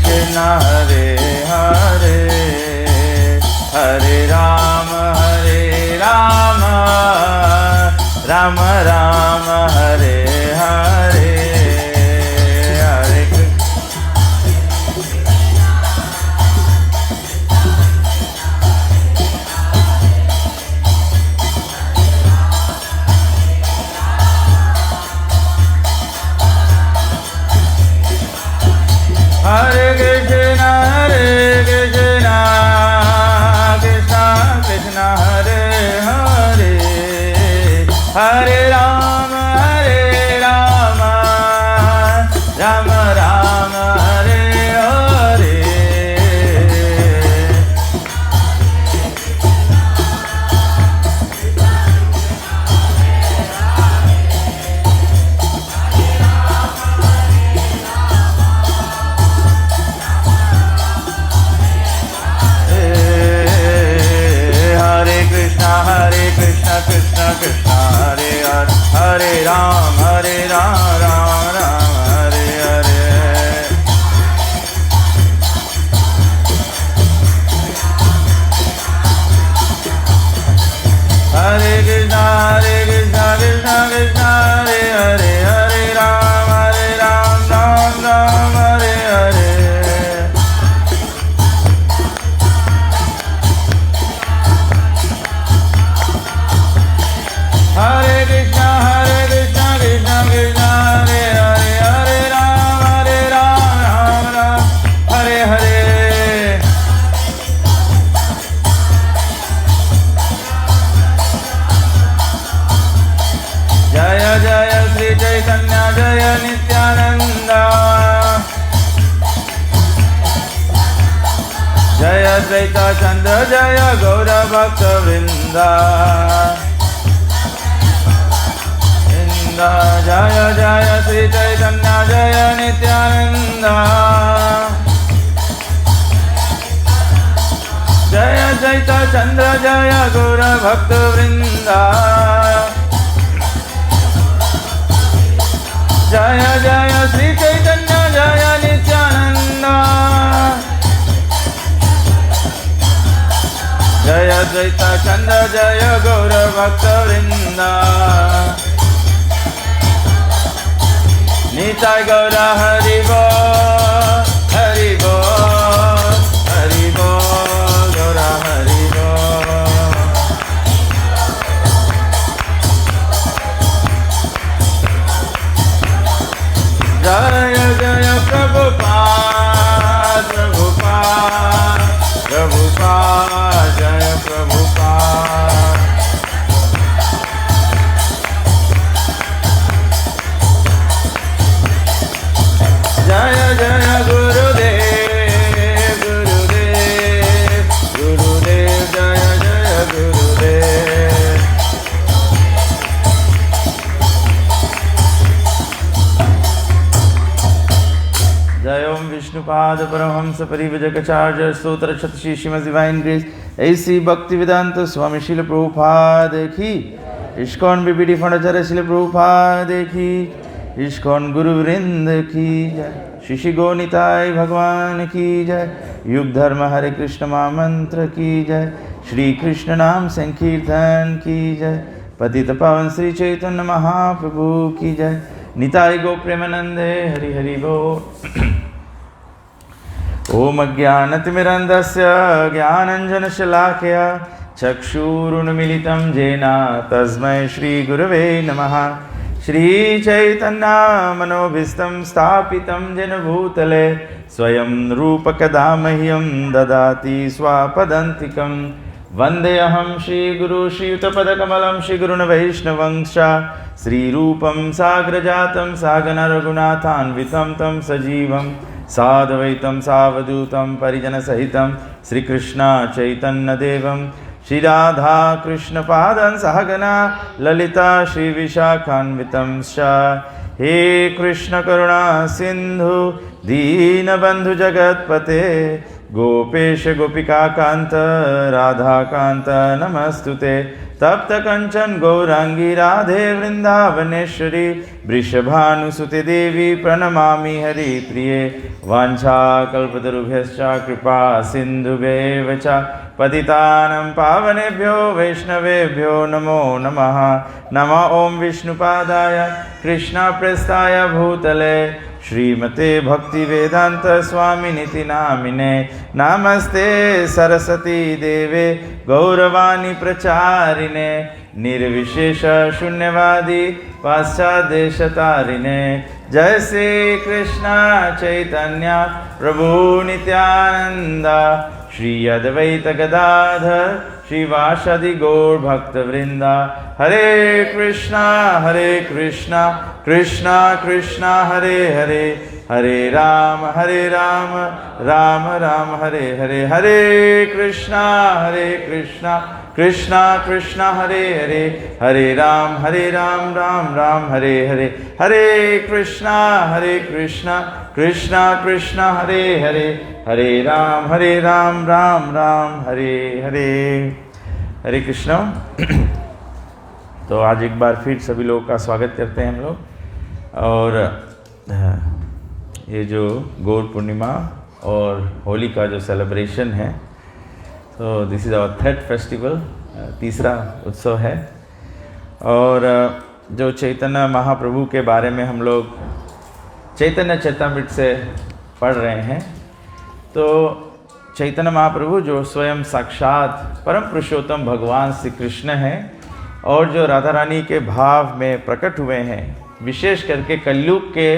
कृष्ण हरे हरे हरे राम राम राम हरे हरे हरे हरे कृष्ण कृष्ण कृष्ण हरे हरे हरे राम राम राम हरे हरे कृष्ण कृष्ण कृष्ण हरे हरे हरे राम राम राम हरे हरे हरे कृष्ण कृष्ण कृष्ण हरे हरे हरे राम राम राम हरे हरे हरे कृष्ण कृष्ण कृष्ण हरे हरे हरे राम राम राम हरे हरे जय जय श्री चैतन्य जय नित्यानंद जय द्वैत चंद्र जय गौर भक्त वृंदा जय जय श्री चैतन्य जय नित्यानंद जय द्वैत चंद्र जय गौर भक्त वृंदा जय जय श्री चैतन्य जय नित्यानंद जय द्वैत चंद्र जय गौर भक्त वृंदा निताय गौर हरि बोल हरि बोल हरि बोल गौर हरि बोल जय जय प्रभुपाद प्रभुपाद प्रभुपाद जय प्रभुपाद जय जय गुरुदेव गुरुदेव गुरुदेव जय जय गुरुदेव जय ओम विष्णुपाद परमहंस परिव्रजकाचार्य स्तोत्र शतशी श्रीमद् डिवाइन ग्रेस ऐसी भक्ति वेदांत स्वामी श्रील प्रभुपाद की इस्कॉन बीबीडी फंडाचार्य श्रील प्रभुपाद की इस्कॉन गुरुवृंद की जय श्री श्री गौनिताय भगवान की जय युग धर्म हरे कृष्ण महामंत्र की जय श्री कृष्ण नाम संकीर्तन की जय पतित पावन श्री चैतन्य महाप्रभु की जय निताय गो प्रेमानंदे हरि हरि बोल ओम अज्ञानतिमिरन्धस्य ज्ञानञ्जनशलाकया चक्षुरुन्मीलितं येन तस्मै श्रीगुरवे नमः श्रीचैतन्यमनोभीष्टं स्थापितं येन भूतले स्वयं रूपकदा मह्यं ददाति स्वापदान्तिकं वन्देऽहं श्रीगुरु श्रीयुतपदकमलं श्रीगुरुन् वैष्णवंश श्रीरूपं साग्रजातं सागन रघुनाथान्वितं तं सजीवं साद्वैतं सावधूतं परिजनसहितं श्रीकृष्ण चैतन्यदेवं श्रीराधा कृष्णपादं सहगना ललिता श्रीविशाखान्वितं च हे कृष्ण करुणा सिन्धु दीनबन्धु जगत्पते गोपेश गोपिकाकान्त राधाकान्त नमस्तुते तप्त कंचन गौरांगी राधे वृंदावनेश्वरी वृषभानुसुते देवी प्रणमामि हरिप्रिये वाञ्छाकल्पतरुभ्यश्च कृपा सिन्धुभ्येव च पतितानं पावनेभ्यो वैष्णवेभ्यो नमो नमः। नमः ओं विष्णुपादाय कृष्णप्रेष्ठाय भूतले श्रीमते भक्तिवेदांत स्वामिनिति नामिने नमस्ते सरस्वती देवे गौरवाणी प्रचारिणे निर्विशेष शून्यवादी पाश्चादेशतारिणे। जय श्री कृष्ण चैतन्य प्रभु नित्यानंद श्री अद्वैत गदाधर श्रीवासादि गौर भक्त वृंदा। हरे कृष्णा कृष्णा कृष्णा हरे हरे हरे राम राम राम हरे हरे। हरे कृष्णा कृष्णा कृष्णा हरे हरे हरे राम राम राम हरे हरे। हरे कृष्णा कृष्णा कृष्णा हरे हरे हरे राम राम राम हरे हरे। हरे कृष्णा। तो आज एक बार फिर सभी लोगों का स्वागत करते हैं हम लोग। और ये जो गौर पूर्णिमा और होली का जो सेलिब्रेशन है, तो this is our third festival, तीसरा उत्सव है। और जो चैतन्य महाप्रभु के बारे में हम लोग चैतन्य चरितामृत से पढ़ रहे हैं, तो चैतन्य महाप्रभु जो स्वयं साक्षात परम पुरुषोत्तम भगवान श्री कृष्ण हैं और जो राधा रानी के भाव में प्रकट हुए हैं, विशेष करके कलयुग के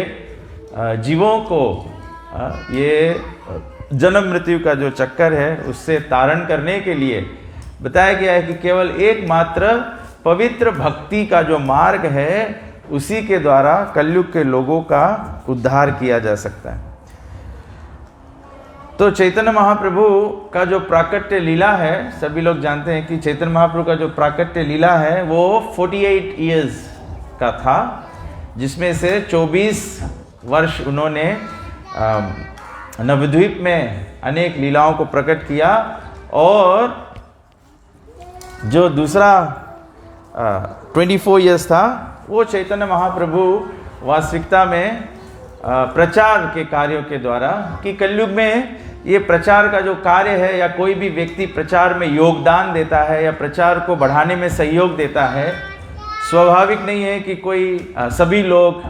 जीवों को ये जन्म मृत्यु का जो चक्कर है उससे तारण करने के लिए बताया गया है कि केवल एकमात्र पवित्र भक्ति का जो मार्ग है उसी के द्वारा कलयुग के लोगों का उद्धार किया जा सकता है। तो चैतन्य महाप्रभु का जो प्राकट्य लीला है, सभी लोग जानते हैं कि चैतन्य महाप्रभु का जो प्राकट्य लीला है वो 48 इयर्स का था, जिसमें से 24 वर्ष उन्होंने नवद्वीप में अनेक लीलाओं को प्रकट किया, और जो दूसरा 24 इयर्स था वो चैतन्य महाप्रभु वास्तविकता में प्रचार के कार्यों के द्वारा, कि कलयुग में ये प्रचार का जो कार्य है या कोई भी व्यक्ति प्रचार में योगदान देता है या प्रचार को बढ़ाने में सहयोग देता है, स्वाभाविक नहीं है कि कोई सभी लोग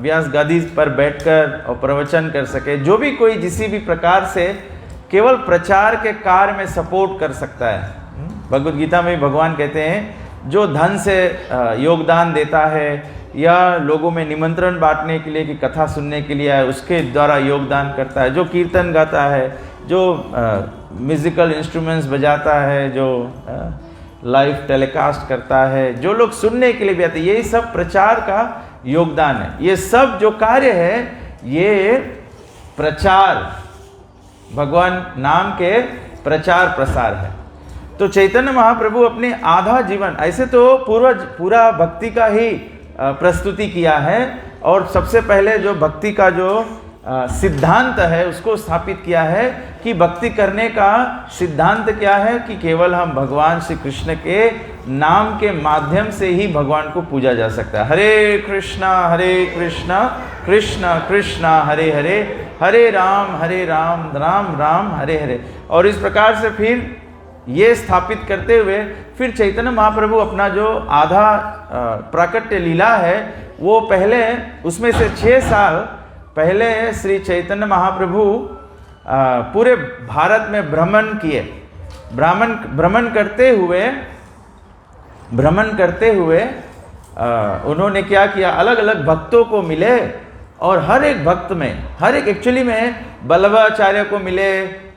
व्यास गादी पर बैठकर और प्रवचन कर सके। जो भी कोई किसी भी प्रकार से केवल प्रचार के कार्य में सपोर्ट कर सकता है। भगवद गीता में भगवान कहते हैं, जो धन से योगदान देता है या लोगों में निमंत्रण बांटने के लिए कि कथा सुनने के लिए आए उसके द्वारा योगदान करता है, जो कीर्तन गाता है, जो म्यूजिकल इंस्ट्रूमेंट्स बजाता है, जो लाइव टेलीकास्ट करता है, जो लोग सुनने के लिए भी आते हैं, यही सब प्रचार का योगदान है। ये सब जो कार्य है ये प्रचार, भगवान नाम के प्रचार प्रसार है। तो चैतन्य महाप्रभु अपने आधा जीवन, ऐसे तो पूरा भक्ति का ही प्रस्तुति किया है, और सबसे पहले जो भक्ति का जो सिद्धांत है उसको स्थापित किया है कि भक्ति करने का सिद्धांत क्या है, कि केवल हम भगवान श्री कृष्ण के नाम के माध्यम से ही भगवान को पूजा जा सकता है। हरे कृष्णा कृष्ण कृष्ण हरे हरे, हरे राम राम राम हरे हरे। और इस प्रकार से फिर ये स्थापित करते हुए फिर चैतन्य महाप्रभु अपना जो आधा प्राकट्य लीला है वो पहले, उसमें से 6 साल पहले श्री चैतन्य महाप्रभु पूरे भारत में भ्रमण किए। भ्रमण करते हुए उन्होंने क्या किया, अलग अलग भक्तों को मिले, और हर एक भक्त में, एक्चुअली में बल्लभाचार्य को मिले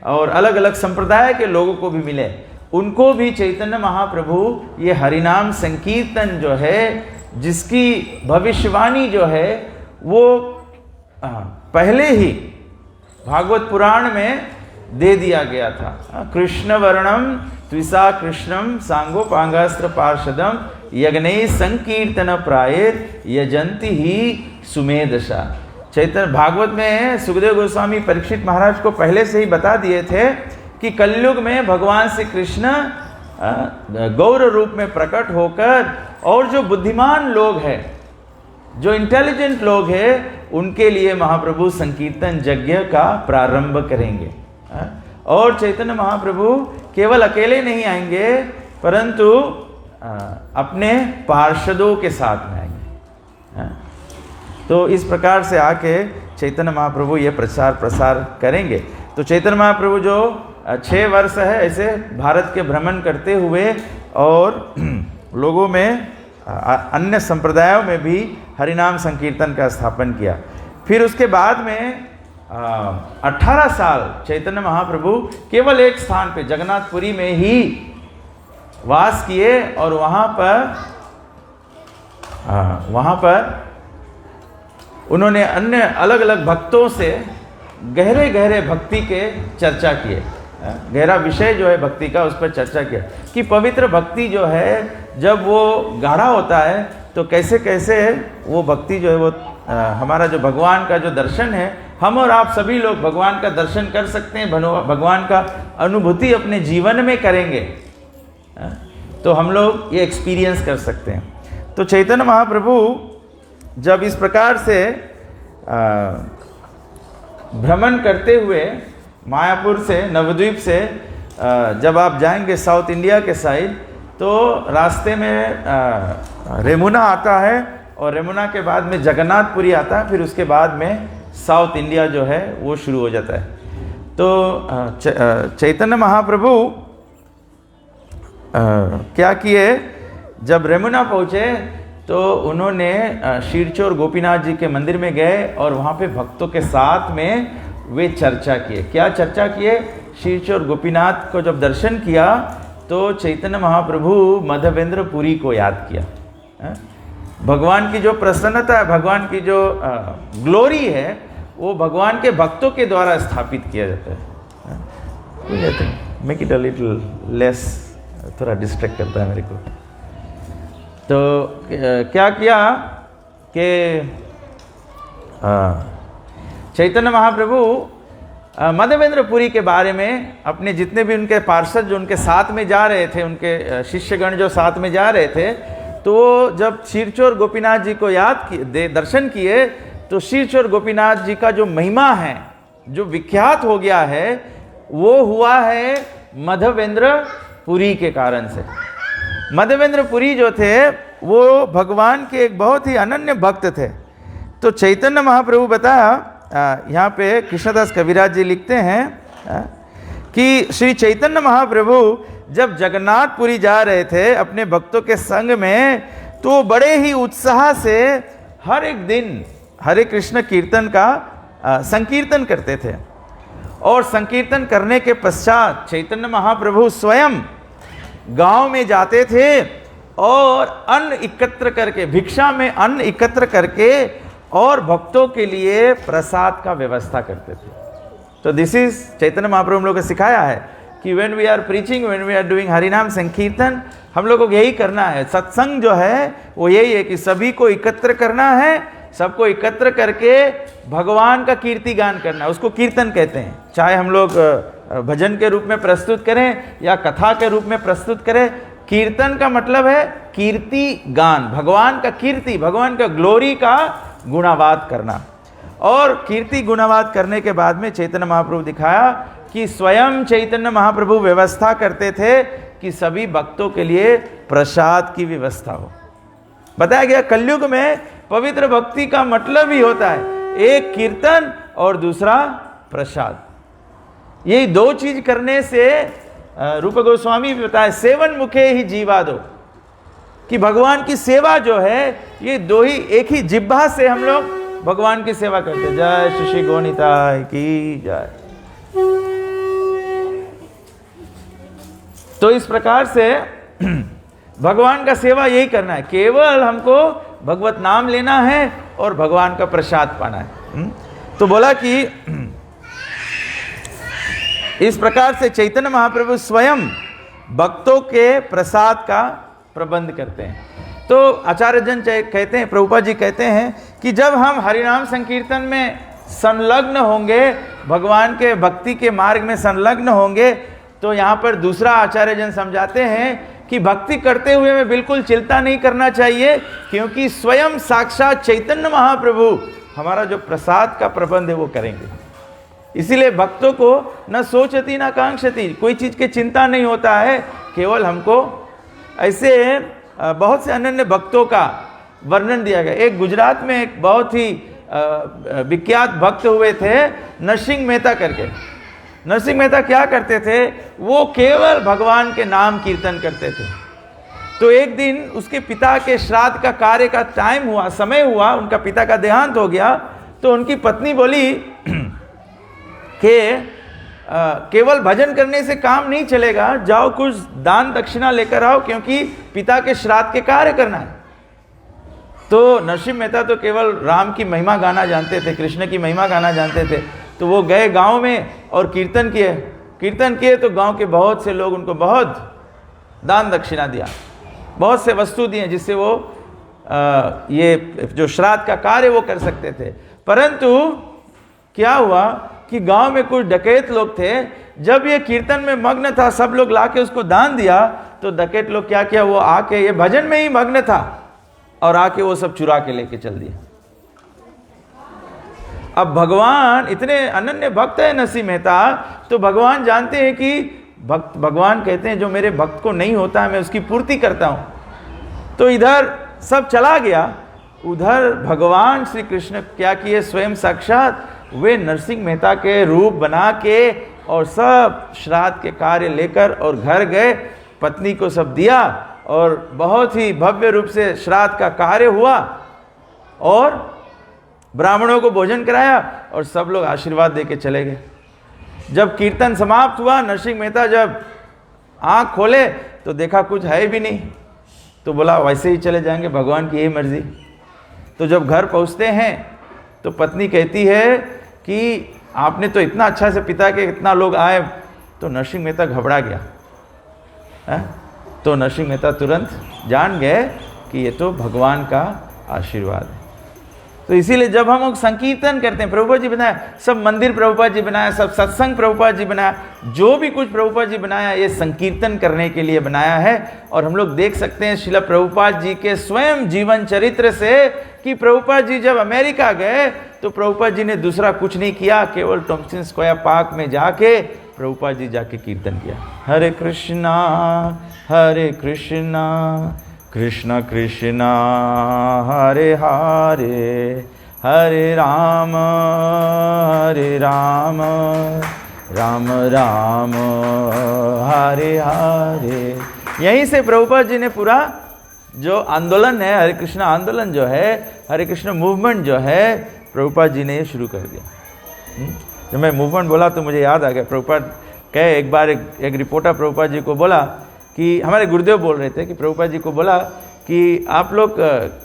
और अलग अलग संप्रदाय के लोगों को भी मिले। उनको भी चैतन्य महाप्रभु ये हरिनाम संकीर्तन जो है, जिसकी भविष्यवाणी जो है वो पहले ही भागवत पुराण में दे दिया गया था। कृष्ण वर्णम त्विसा कृष्णम सांगोपांगास्त्र पार्षदम यज्ञै संकीर्तन प्रायर यजंती ही सुमेधसा। चैतन्य भागवत में सुखदेव गोस्वामी परीक्षित महाराज को पहले से ही बता दिए थे कि कलयुग में भगवान श्री कृष्ण गौर रूप में प्रकट होकर, और जो बुद्धिमान लोग हैं, जो इंटेलिजेंट लोग हैं, उनके लिए महाप्रभु संकीर्तन यज्ञ का प्रारंभ करेंगे। और चैतन्य महाप्रभु केवल अकेले नहीं आएंगे, परंतु अपने पार्षदों के साथ में आएंगे। तो इस प्रकार से आके चैतन्य महाप्रभु ये प्रसार करेंगे। तो चैतन्य महाप्रभु जो 6 वर्ष है ऐसे भारत के भ्रमण करते हुए और लोगों में, अन्य संप्रदायों में भी हरिनाम संकीर्तन का स्थापन किया। फिर उसके बाद में 18 साल चैतन्य महाप्रभु केवल एक स्थान पे जगन्नाथपुरी में ही वास किए, और वहाँ पर उन्होंने अन्य अलग अलग भक्तों से गहरे गहरे भक्ति के चर्चा किए। गहरा विषय जो है भक्ति का, उस पर चर्चा किया कि पवित्र भक्ति जो है जब वो गाढ़ा होता है तो कैसे कैसे वो भक्ति जो है वो हमारा जो भगवान का जो दर्शन है, हम और आप सभी लोग भगवान का दर्शन कर सकते हैं, भगवान का अनुभूति अपने जीवन में करेंगे तो हम लोग ये एक्सपीरियंस कर सकते हैं। तो चैतन्य महाप्रभु जब इस प्रकार से भ्रमण करते हुए मायापुर से, नवद्वीप से जब आप जाएंगे साउथ इंडिया के साइड, तो रास्ते में रेमुना आता है, और रेमुना के बाद में जगन्नाथपुरी आता है, फिर उसके बाद में साउथ इंडिया जो है वो शुरू हो जाता है। तो चैतन्य महाप्रभु क्या किए, जब रेमुना पहुँचे तो उन्होंने शीरचोर गोपीनाथ जी के मंदिर में गए और वहाँ पे भक्तों के साथ में वे चर्चा किए। क्या चर्चा किए? शीरचोर गोपीनाथ को जब दर्शन किया तो चैतन्य महाप्रभु माधवेंद्र पुरी को याद किया। भगवान की जो प्रसन्नता है, भगवान की जो ग्लोरी है, वो भगवान के भक्तों के द्वारा स्थापित किया जाता है। Make it a little less, थोड़ा डिस्ट्रैक्ट करता है मेरे को। तो क्या किया कि चैतन्य महाप्रभु माधवेंद्र पुरी के बारे में अपने जितने भी उनके पार्षद जो उनके साथ में जा रहे थे, उनके शिष्यगण जो साथ में जा रहे थे, तो जब शीरचोर गोपीनाथ जी को दर्शन किए, तो शीरचोर गोपीनाथ जी का जो महिमा है, जो विख्यात हो गया है, वो हुआ है माधवेंद्र पुरी के कारण से। माधवेंद्र पुरी जो थे वो भगवान के एक बहुत ही अनन्य भक्त थे। तो चैतन्य महाप्रभु बताया, यहाँ पे कृष्णदास कविराज जी लिखते हैं कि श्री चैतन्य महाप्रभु जब जगन्नाथपुरी जा रहे थे अपने भक्तों के संग में, तो बड़े ही उत्साह से हर एक दिन हरे कृष्ण कीर्तन का संकीर्तन करते थे। और संकीर्तन करने के पश्चात चैतन्य महाप्रभु स्वयं गांव में जाते थे और अन्न एकत्र करके, भिक्षा में अन्न एकत्र करके और भक्तों के लिए प्रसाद का व्यवस्था करते थे। तो दिस इज चैतन्य महाप्रभु हम लोग को सिखाया है कि when we are preaching, when we are doing harinam sankirtan, हम लोगों को यही करना है। सत्संग जो है वो यही है कि सभी को एकत्र करना है, सबको एकत्र करके भगवान का कीर्ति गान करना है, उसको कीर्तन कहते हैं। चाहे हम लोग भजन के रूप में प्रस्तुत करें या कथा के रूप में प्रस्तुत करें, कीर्तन का मतलब है कीर्ति गान, भगवान का कीर्ति, भगवान का ग्लोरी का गुणावाद करना। और कीर्ति गुणावाद करने के बाद में चैतन्य महाप्रभु दिखाया कि स्वयं चैतन्य महाप्रभु व्यवस्था करते थे कि सभी भक्तों के लिए प्रसाद की व्यवस्था हो। बताया गया कलयुग में पवित्र भक्ति का मतलब ही होता है एक कीर्तन और दूसरा प्रसाद। यही दो चीज करने से रूप गोस्वामी भी बताया, सेवन मुखे ही जीवा दो, कि भगवान की सेवा जो है ये दो ही, एक ही जिह्वा से हम लोग भगवान की सेवा करते हैं। जय श्री श्री गौनिताय की जय। तो इस प्रकार से भगवान का सेवा यही करना है, केवल हमको भगवत नाम लेना है और भगवान का प्रसाद पाना है। तो बोला कि इस प्रकार से चैतन्य महाप्रभु स्वयं भक्तों के प्रसाद का प्रबंध करते हैं। तो आचार्य जन कहते हैं, प्रभुपाद जी कहते हैं कि जब हम हरिनाम संकीर्तन में संलग्न होंगे, भगवान के भक्ति के मार्ग में संलग्न होंगे, तो यहाँ पर दूसरा आचार्य जन समझाते हैं कि भक्ति करते हुए में बिल्कुल चिंता नहीं करना चाहिए, क्योंकि स्वयं साक्षात चैतन्य महाप्रभु हमारा जो प्रसाद का प्रबंध है वो करेंगे। इसीलिए भक्तों को न सोचती न कांक्षती, कोई चीज़ की चिंता नहीं होता है, केवल हमको ऐसे बहुत से अनन्य भक्तों का वर्णन दिया गया। एक गुजरात में एक बहुत ही विख्यात भक्त हुए थे नरसिंह मेहता करके। नरसिंह मेहता क्या करते थे, वो केवल भगवान के नाम कीर्तन करते थे। तो एक दिन उसके पिता के श्राद्ध का कार्य का टाइम हुआ, समय हुआ, उनका पिता का देहांत हो गया। तो उनकी पत्नी बोली कि केवल भजन करने से काम नहीं चलेगा, जाओ कुछ दान दक्षिणा लेकर आओ, क्योंकि पिता के श्राद्ध के कार्य करना है। तो नरसिंह मेहता तो केवल राम की महिमा गाना जानते थे, कृष्ण की महिमा गाना जानते थे। तो वो गए गांव में और कीर्तन किए। तो गांव के बहुत से लोग उनको बहुत दान दक्षिणा दिया, बहुत से वस्तु दिए, जिससे वो ये जो श्राद्ध का कार्य वो कर सकते थे। परंतु क्या हुआ कि गांव में कुछ डकैत लोग थे। जब ये कीर्तन में मग्न था, सब लोग लाके उसको दान दिया, तो डकैत लोग क्या किया, वो आके, ये भजन में ही मग्न था, और आके वो सब चुरा के लेके चल दिए। अब भगवान इतने अनन्य भक्त है नरसिंह मेहता, तो भगवान जानते हैं कि भगवान कहते हैं जो मेरे भक्त को नहीं होता है मैं उसकी पूर्ति करता हूं। तो इधर सब चला गया, उधर भगवान श्री कृष्ण क्या किए, स्वयं साक्षात वे नरसिंह मेहता के रूप बना के और सब श्राद्ध के कार्य लेकर और घर गए, पत्नी को सब दिया, और बहुत ही भव्य रूप से श्राद्ध का कार्य हुआ, और ब्राह्मणों को भोजन कराया, और सब लोग आशीर्वाद देके चले गए। जब कीर्तन समाप्त हुआ, नरसिंह मेहता जब आँख खोले तो देखा कुछ है भी नहीं। तो बोला वैसे ही चले जाएंगे, भगवान की यही मर्जी। तो जब घर पहुँचते हैं तो पत्नी कहती है कि आपने तो इतना अच्छा से पिता के इतना लोग आए। तो नरसिंह मेहता घबरा गया है? तो नरसिंह मेहता तुरंत जान गए कि ये तो भगवान का आशीर्वाद है। तो इसीलिए जब हम लोग संकीर्तन करते हैं, प्रभुपाद जी बनाया, सब मंदिर प्रभुपाद जी बनाया, सब सत्संग प्रभुपाद जी बनाया, जो भी कुछ प्रभुपाद जी बनाया ये संकीर्तन करने के लिए बनाया है। और हम लोग देख सकते हैं श्रील प्रभुपाद जी के स्वयं जीवन चरित्र से कि प्रभुपाद जी जब अमेरिका गए तो प्रभुपाद जी ने दूसरा कुछ नहीं किया, केवल टॉम्पसन स्क्वायर पार्क में जाके प्रभुपाद जी जाके कीर्तन किया, हरे कृष्णा कृष्ण कृष्ण हरे हरे, हरे राम राम राम हरे हरे। यहीं से प्रभुपाद जी ने पूरा जो आंदोलन है, हरे कृष्ण आंदोलन जो है, हरे कृष्ण मूवमेंट जो है, प्रभुपाद जी ने ये शुरू कर दिया। जब मैं मूवमेंट बोला तो मुझे याद आ गया, प्रभुपाद कहे एक बार एक रिपोर्टर प्रभुपाद जी को बोला कि हमारे गुरुदेव बोल रहे थे कि प्रभुपाद जी को बोला कि आप लोग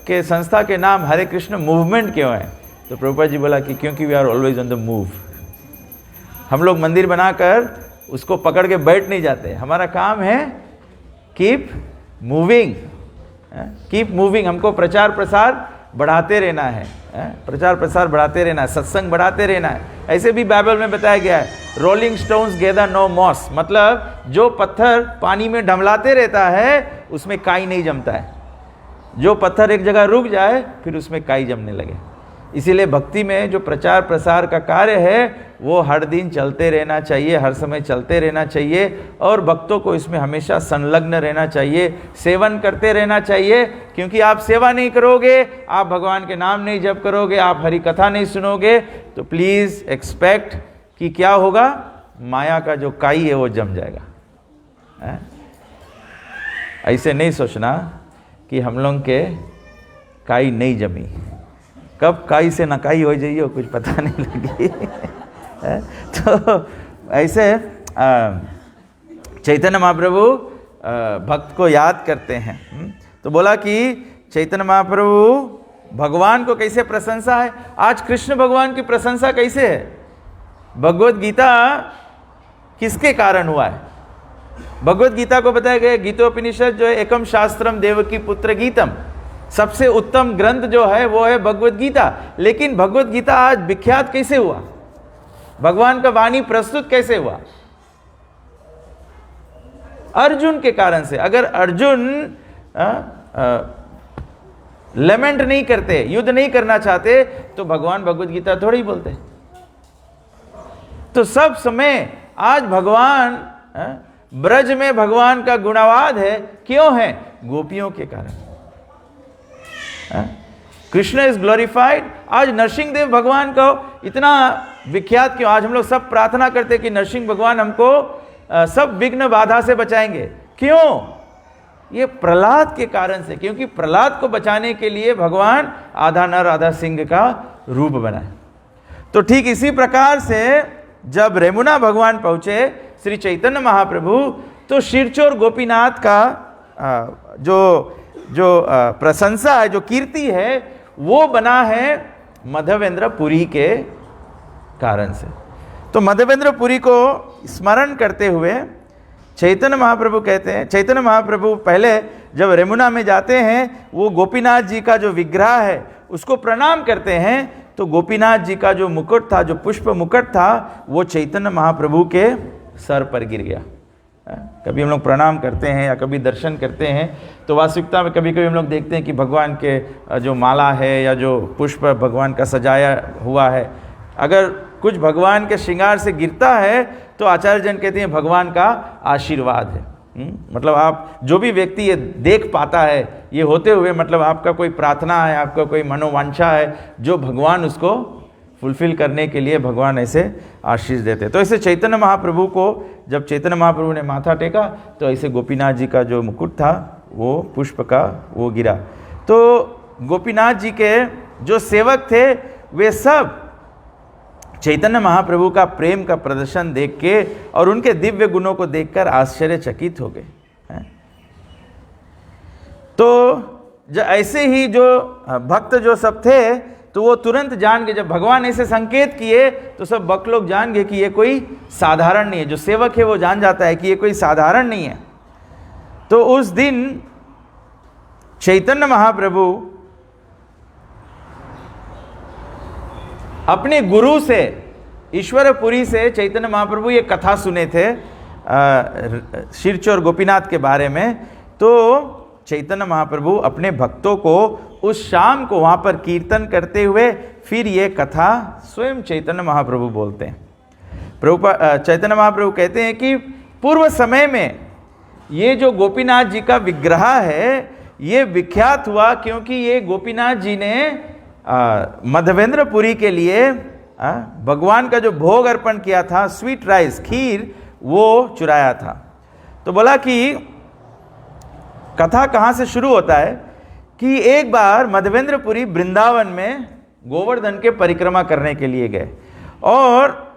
के संस्था के नाम हरे कृष्ण मूवमेंट क्यों है? तो प्रभुपाद जी बोला कि क्योंकि we are always on the move. हम लोग मंदिर बनाकर उसको पकड़ के बैठ नहीं जाते, हमारा काम है कीप मूविंग, कीप मूविंग। हमको प्रचार प्रसार बढ़ाते रहना है, प्रचार प्रसार बढ़ाते रहना है, सत्संग बढ़ाते रहना है। ऐसे भी बाइबल में बताया गया है, rolling stones gather no moss, मतलब जो पत्थर पानी में ढमलाते रहता है उसमें काई नहीं जमता है। जो पत्थर एक जगह रुक जाए फिर उसमें काई जमने लगे। इसीलिए भक्ति में जो प्रचार प्रसार का कार्य है वो हर दिन चलते रहना चाहिए, हर समय चलते रहना चाहिए, और भक्तों को इसमें हमेशा संलग्न रहना चाहिए, सेवन करते रहना चाहिए। क्योंकि आप सेवा नहीं करोगे, आप भगवान के नाम नहीं जप करोगे, आप हरि कथा नहीं सुनोगे, तो प्लीज़ एक्सपेक्ट कि क्या होगा, माया का जो काई है वो जम जाएगा। ऐसे नहीं सोचना कि हम लोग के काई नहीं जमी, कब काई से नकाई हो जाइए कुछ पता नहीं लगी। तो ऐसे चैतन्य महाप्रभु भक्त को याद करते हैं। तो बोला कि चैतन्य महाप्रभु भगवान को कैसे प्रशंसा है। आज कृष्ण भगवान की प्रशंसा कैसे है? भगवत गीता किसके कारण हुआ है? भगवत गीता को बताया गया गीतोपनिषद जो है एकम शास्त्रम देवकी पुत्र गीतम, सबसे उत्तम ग्रंथ जो है वो है भगवत गीता। लेकिन भगवत गीता आज विख्यात कैसे हुआ? भगवान का वाणी प्रस्तुत कैसे हुआ? अर्जुन के कारण से। अगर अर्जुन लेमेंट नहीं करते, युद्ध नहीं करना चाहते, तो भगवान भगवद गीता थोड़ी ही बोलते। तो सब समय आज भगवान ब्रज में भगवान का गुणवाद है, क्यों है? गोपियों के कारण। Krishna is glorified. आज नरसिंह देव भगवान को इतना विख्यात क्यों? आज हम लोग सब प्रार्थना करते हैं कि नरसिंह भगवान हमको सब विघ्न बाधा से बचाएंगे। क्यों? ये प्रहलाद के कारण से, क्योंकि प्रहलाद को बचाने के लिए भगवान आधा नर आधा सिंह का रूप बनाए। तो ठीक इसी प्रकार से जब रेमुना भगवान पहुंचे श्री चैतन्य महाप्रभु, तो शिरचोर गोपीनाथ का जो प्रशंसा है, जो कीर्ति है, वो बना है माधवेंद्र पुरी के कारण से। तो माधवेंद्र पुरी को स्मरण करते हुए चैतन्य महाप्रभु कहते हैं, चैतन्य महाप्रभु पहले जब रेमुना में जाते हैं, वो गोपीनाथ जी का जो विग्रह है उसको प्रणाम करते हैं। तो गोपीनाथ जी का जो मुकुट था, जो पुष्प मुकुट था, वो चैतन्य महाप्रभु के सर पर गिर गया। कभी हम लोग प्रणाम करते हैं या कभी दर्शन करते हैं, तो वास्तविकता में कभी कभी हम लोग देखते हैं कि भगवान के जो माला है या जो पुष्प भगवान का सजाया हुआ है, अगर कुछ भगवान के श्रृंगार से गिरता है तो आचार्य जन कहते हैं भगवान का आशीर्वाद है। मतलब आप जो भी व्यक्ति ये देख पाता है ये होते हुए, मतलब आपका कोई प्रार्थना है, आपका कोई मनोवांछा है, जो भगवान उसको फुलफिल करने के लिए भगवान ऐसे आशीष देते। तो ऐसे चैतन्य महाप्रभु को जब चैतन्य महाप्रभु ने माथा टेका, तो ऐसे गोपीनाथ जी का जो मुकुट था, वो पुष्प का वो गिरा। तो गोपीनाथ जी के जो सेवक थे, वे सब चैतन्य महाप्रभु का प्रेम का प्रदर्शन देख के और उनके दिव्य गुणों को देखकर आश्चर्यचकित हो गए। तो ऐसे ही जो भक्त जो सब थे, तो वो तुरंत जान गए, जब भगवान ऐसे संकेत किए तो सब भक्त लोग जान गए कि ये कोई साधारण नहीं है। जो सेवक है वो जान जाता है कि ये कोई साधारण नहीं है। तो उस दिन चैतन्य महाप्रभु अपने गुरु से, ईश्वरपुरी से चैतन्य महाप्रभु ये कथा सुने थे शिरचोर गोपीनाथ के बारे में। तो चैतन्य महाप्रभु अपने भक्तों को उस शाम को वहाँ पर कीर्तन करते हुए फिर ये कथा स्वयं चैतन्य महाप्रभु बोलते हैं। चैतन्य महाप्रभु कहते हैं कि पूर्व समय में ये जो गोपीनाथ जी का विग्रह है, ये विख्यात हुआ क्योंकि ये गोपीनाथ जी ने माधवेंद्रपुरी के लिए भगवान का जो भोग अर्पण किया था, स्वीट राइस, खीर, वो चुराया था। तो बोला कि कथा कहाँ से शुरू होता है कि एक बार माधवेंद्रपुरी वृंदावन में गोवर्धन के परिक्रमा करने के लिए गए, और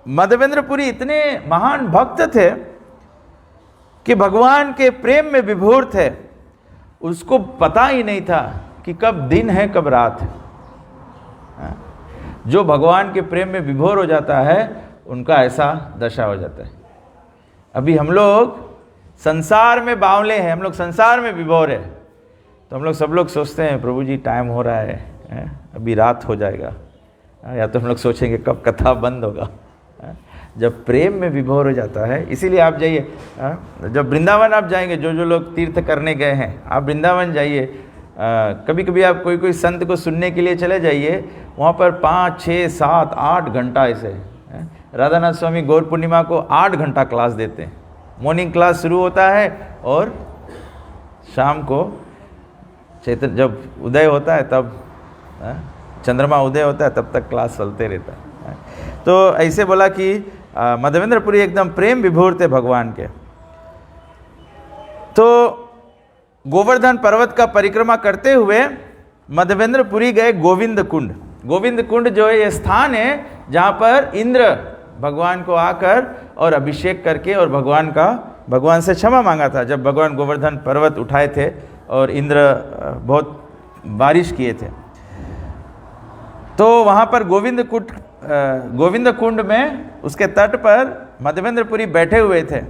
माधवेंद्रपुरी इतने महान भक्त थे कि भगवान के प्रेम में विभोर थे। उसको पता ही नहीं था कि कब दिन है कब रात है। जो भगवान के प्रेम में विभोर हो जाता है उनका ऐसा दशा हो जाता है। अभी हम लोग संसार में बावले हैं, हम लोग संसार में विभोर है, तो हम लोग सब लोग सोचते हैं प्रभु जी टाइम हो रहा है, अभी रात हो जाएगा, या तो हम लोग सोचेंगे कब कथा बंद होगा। जब प्रेम में विभोर हो जाता है, इसीलिए आप जाइए, जब वृंदावन आप जाएंगे, जो जो लोग तीर्थ करने गए हैं, आप वृंदावन जाइए, कभी कभी आप कोई कोई संत को सुनने के लिए चले जाइए, वहाँ पर 5, 6, 7, 8 घंटा ऐसे। राधानाथ स्वामी गौर पूर्णिमा को 8 घंटा क्लास देते हैं। मॉर्निंग क्लास शुरू होता है और शाम को चैतन्य जब उदय होता है तब, चंद्रमा उदय होता है तब तक क्लास चलते रहता है। तो ऐसे बोला कि माधवेंद्रपुरी एकदम प्रेम विभोर थे भगवान के। तो गोवर्धन पर्वत का परिक्रमा करते हुए माधवेंद्रपुरी गए गोविंद कुंड। गोविंद कुंड जो है ये स्थान है जहाँ पर इंद्र भगवान को आकर और अभिषेक करके और भगवान से क्षमा मांगा था, जब भगवान गोवर्धन पर्वत उठाए थे और इंद्र बहुत बारिश किए थे। तो वहाँ पर गोविंद कुंड में उसके तट पर माधवेंद्रपुरी बैठे हुए थे,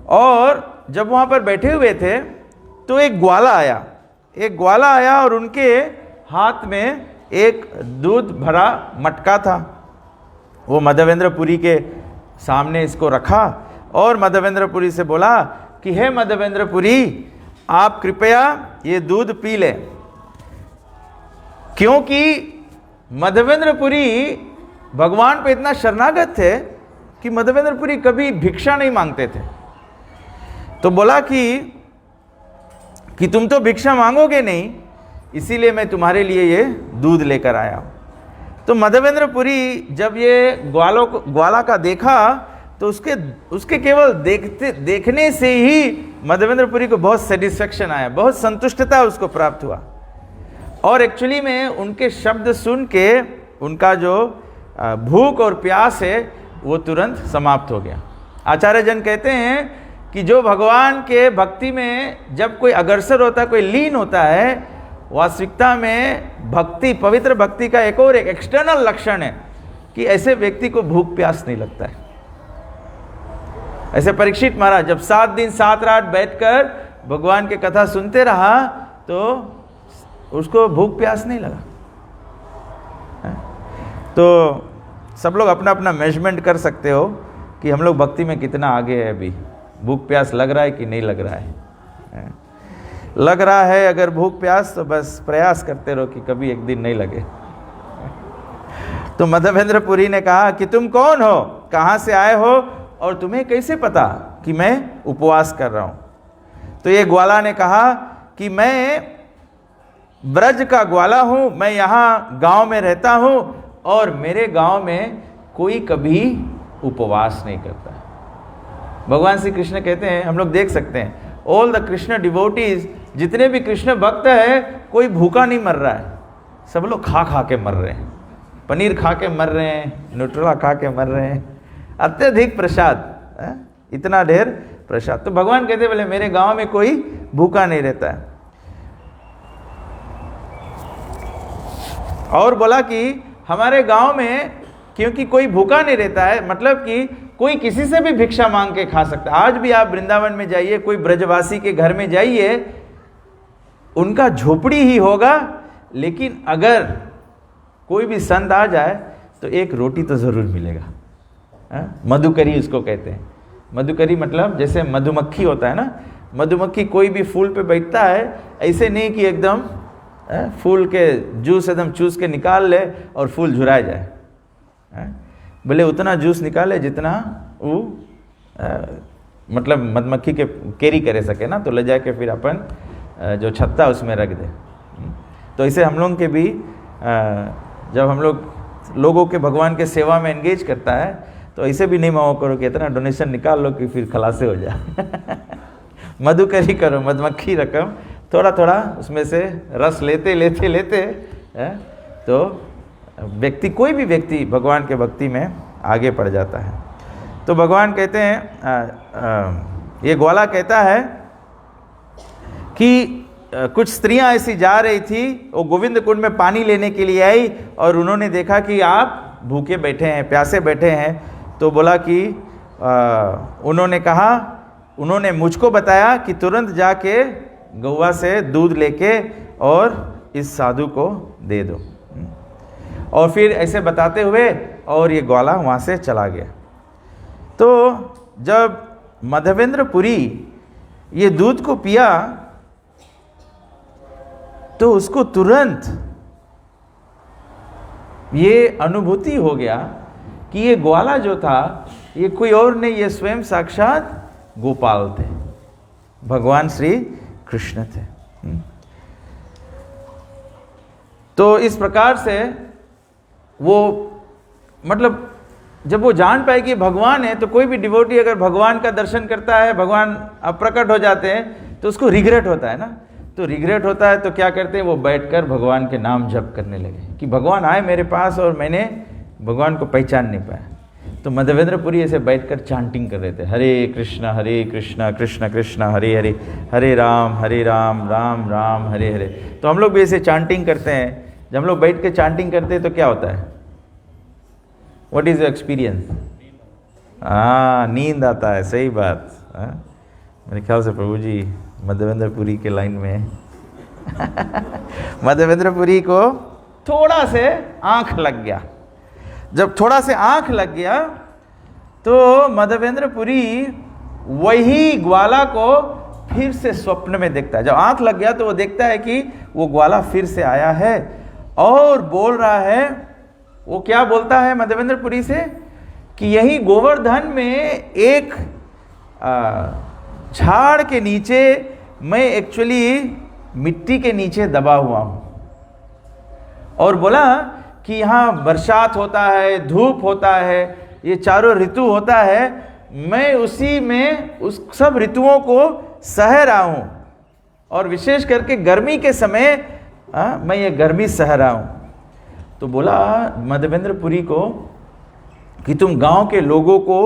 और जब वहाँ पर बैठे हुए थे तो एक ग्वाला आया और उनके हाथ में एक दूध भरा मटका था। वो माधवेंद्रपुरी के सामने इसको रखा और मधवेंद्रपुरी से बोला कि हे मधवेंद्रपुरी, आप कृपया ये दूध पी लें। क्योंकि मधवेंद्रपुरी भगवान पे इतना शरणागत थे कि मधवेंद्रपुरी कभी भिक्षा नहीं मांगते थे। तो बोला कि तुम तो भिक्षा मांगोगे नहीं, इसीलिए मैं तुम्हारे लिए ये दूध लेकर आया हूं। तो मधवेंद्रपुरी जब ये ग्वाला का देखा तो उसके केवल देखने से ही मधवेंद्रपुरी को बहुत सेटिस्फेक्शन आया, बहुत संतुष्टता उसको प्राप्त हुआ। और एक्चुअली में उनके शब्द सुन के उनका जो भूख और प्यास है वो तुरंत समाप्त हो गया। आचार्य जन कहते हैं कि जो भगवान के भक्ति में जब कोई अग्रसर होता है, कोई लीन होता है, वास्तविकता में भक्ति, पवित्र भक्ति का एक और एक एक्सटर्नल लक्षण है कि ऐसे व्यक्ति को भूख प्यास नहीं लगता है। ऐसे परीक्षित महाराज जब 7 दिन 7 रात बैठकर भगवान की कथा सुनते रहा तो उसको भूख प्यास नहीं लगा। तो सब लोग अपना अपना मेजरमेंट कर सकते हो कि हम लोग भक्ति में कितना आगे है। अभी भूख प्यास लग रहा है कि नहीं लग रहा है? लग रहा है अगर भूख प्यास तो बस प्रयास करते रहो कि कभी एक दिन नहीं लगे। तो मधवेंद्रपुरी ने कहा कि तुम कौन हो, कहाँ से आए हो और तुम्हें कैसे पता कि मैं उपवास कर रहा हूँ? तो ये ग्वाला ने कहा कि मैं ब्रज का ग्वाला हूँ, मैं यहाँ गांव में रहता हूँ और मेरे गांव में कोई कभी उपवास नहीं करता। भगवान श्री कृष्ण कहते हैं, हम लोग देख सकते हैं, ऑल द कृष्ण डिवोटीज, जितने भी कृष्ण भक्त है, कोई भूखा नहीं मर रहा है, सब लोग खा खा के मर रहे हैं। पनीर खा के मर रहे हैं, न्यूट्रेला खा के मर रहे हैं, अत्यधिक प्रसाद, इतना ढेर प्रसाद। तो भगवान कहते बोले मेरे गांव में कोई भूखा नहीं रहता है। और बोला कि हमारे गांव में क्योंकि कोई भूखा नहीं रहता है, मतलब कि कोई किसी से भी भिक्षा मांग के खा सकता है। आज भी आप वृंदावन में जाइए, कोई ब्रजवासी के घर में जाइए, उनका झोपड़ी ही होगा, लेकिन अगर कोई भी संत आ जाए तो एक रोटी तो जरूर मिलेगा। मधुकरी उसको कहते हैं। मधुकरी मतलब जैसे मधुमक्खी होता है ना, मधुमक्खी कोई भी फूल पे बैठता है, ऐसे नहीं कि एकदम फूल के जूस एकदम चूस के निकाल ले और फूल झुरा जाए। भले उतना जूस निकाले जितना वो मतलब मधुमक्खी के कैरी करे सके ना, तो ले जाके फिर अपन जो छत्ता उसमें रख दे। तो ऐसे हम लोग के भी जब हम लोगों के भगवान के सेवा में एंगेज करता है तो ऐसे भी नहीं मांगो करो कि इतना डोनेशन निकाल लो कि फिर खलासे हो जाए। मधुकरी करो, मधुमक्खी रकम, थोड़ा थोड़ा उसमें से रस लेते लेते लेते तो व्यक्ति, कोई भी व्यक्ति भगवान के भक्ति में आगे बढ़ जाता है। तो भगवान कहते हैं, ये ग्वाला कहता है कि कुछ स्त्रियां ऐसी जा रही थी, वो गोविंद कुंड में पानी लेने के लिए आई और उन्होंने देखा कि आप भूखे बैठे हैं, प्यासे बैठे हैं। तो बोला कि उन्होंने कहा, उन्होंने मुझको बताया कि तुरंत जाके गौवा से दूध लेके और इस साधु को दे दो। और फिर ऐसे बताते हुए और ये ग्वाला वहाँ से चला गया। तो जब मधवेंद्रपुरी ये दूध को पिया तो उसको तुरंत ये अनुभूति हो गया कि ये ग्वाला जो था ये कोई और नहीं, ये स्वयं साक्षात गोपाल थे, भगवान श्री कृष्ण थे। तो इस प्रकार से वो मतलब जब वो जान पाए कि भगवान है, तो कोई भी डिवोटी अगर भगवान का दर्शन करता है, भगवान प्रकट हो जाते हैं, तो उसको रिग्रेट होता है ना। तो रिग्रेट होता है तो क्या करते हैं, वो बैठकर भगवान के नाम जप करने लगे कि भगवान आए मेरे पास और मैंने भगवान को पहचान नहीं पाया। तो मधवेंद्रपुरी ऐसे बैठकर चांटिंग कर रहे थे, हरे कृष्णा कृष्ण कृष्ण हरे हरे, हरे राम राम राम हरे हरे। तो हम लोग भी ऐसे चांटिंग करते हैं। जब हम लोग बैठ के चांटिंग करते हैं तो क्या होता है, व्हाट इज योर एक्सपीरियंस? नींद आता है, सही बात। मेरे ख्याल से प्रभु जी मधवेंद्रपुरी के लाइन में मधवेंद्रपुरी को थोड़ा से आंख लग गया। जब थोड़ा से आंख लग गया तो माधवेंद्रपुरी वही ग्वाला को फिर से स्वप्न में देखता है। जब आंख लग गया तो वो देखता है कि वो ग्वाला फिर से आया है और बोल रहा है, वो क्या बोलता है माधवेंद्रपुरी से कि यही गोवर्धन में एक झाड़ के नीचे मैं एक्चुअली मिट्टी के नीचे दबा हुआ हूं, और बोला कि यहाँ बरसात होता है, धूप होता है, ये चारों ऋतु होता है, मैं उसी में उस सब ऋतुओं को सह रहा हूं, और विशेष करके गर्मी के समय मैं ये गर्मी सह रहा हूं। तो बोला माधवेंद्रपुरी को कि तुम गांव के लोगों को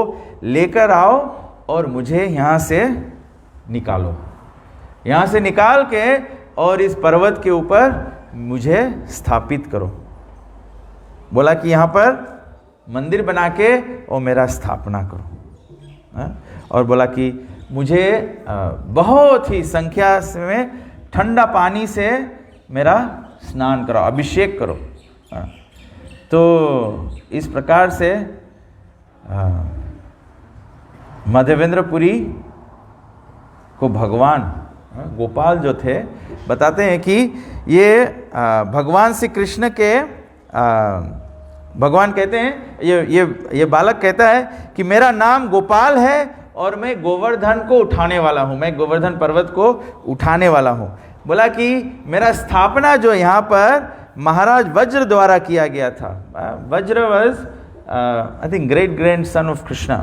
लेकर आओ और मुझे यहाँ से निकालो, यहाँ से निकाल के और इस पर्वत के ऊपर मुझे स्थापित करो। बोला कि यहाँ पर मंदिर बना के और मेरा स्थापना करो। और बोला कि मुझे बहुत ही संख्या में ठंडा पानी से मेरा स्नान करो, अभिषेक करो। तो इस प्रकार से माधवेंद्रपुरी को भगवान गोपाल जो थे बताते हैं कि ये भगवान श्री कृष्ण के भगवान कहते हैं, ये बालक कहता है कि मेरा नाम गोपाल है और मैं गोवर्धन को उठाने वाला हूँ, मैं गोवर्धन पर्वत को उठाने वाला हूँ। बोला कि मेरा स्थापना जो यहाँ पर महाराज वज्र द्वारा किया गया था। वज्र was I think great grand son of Krishna,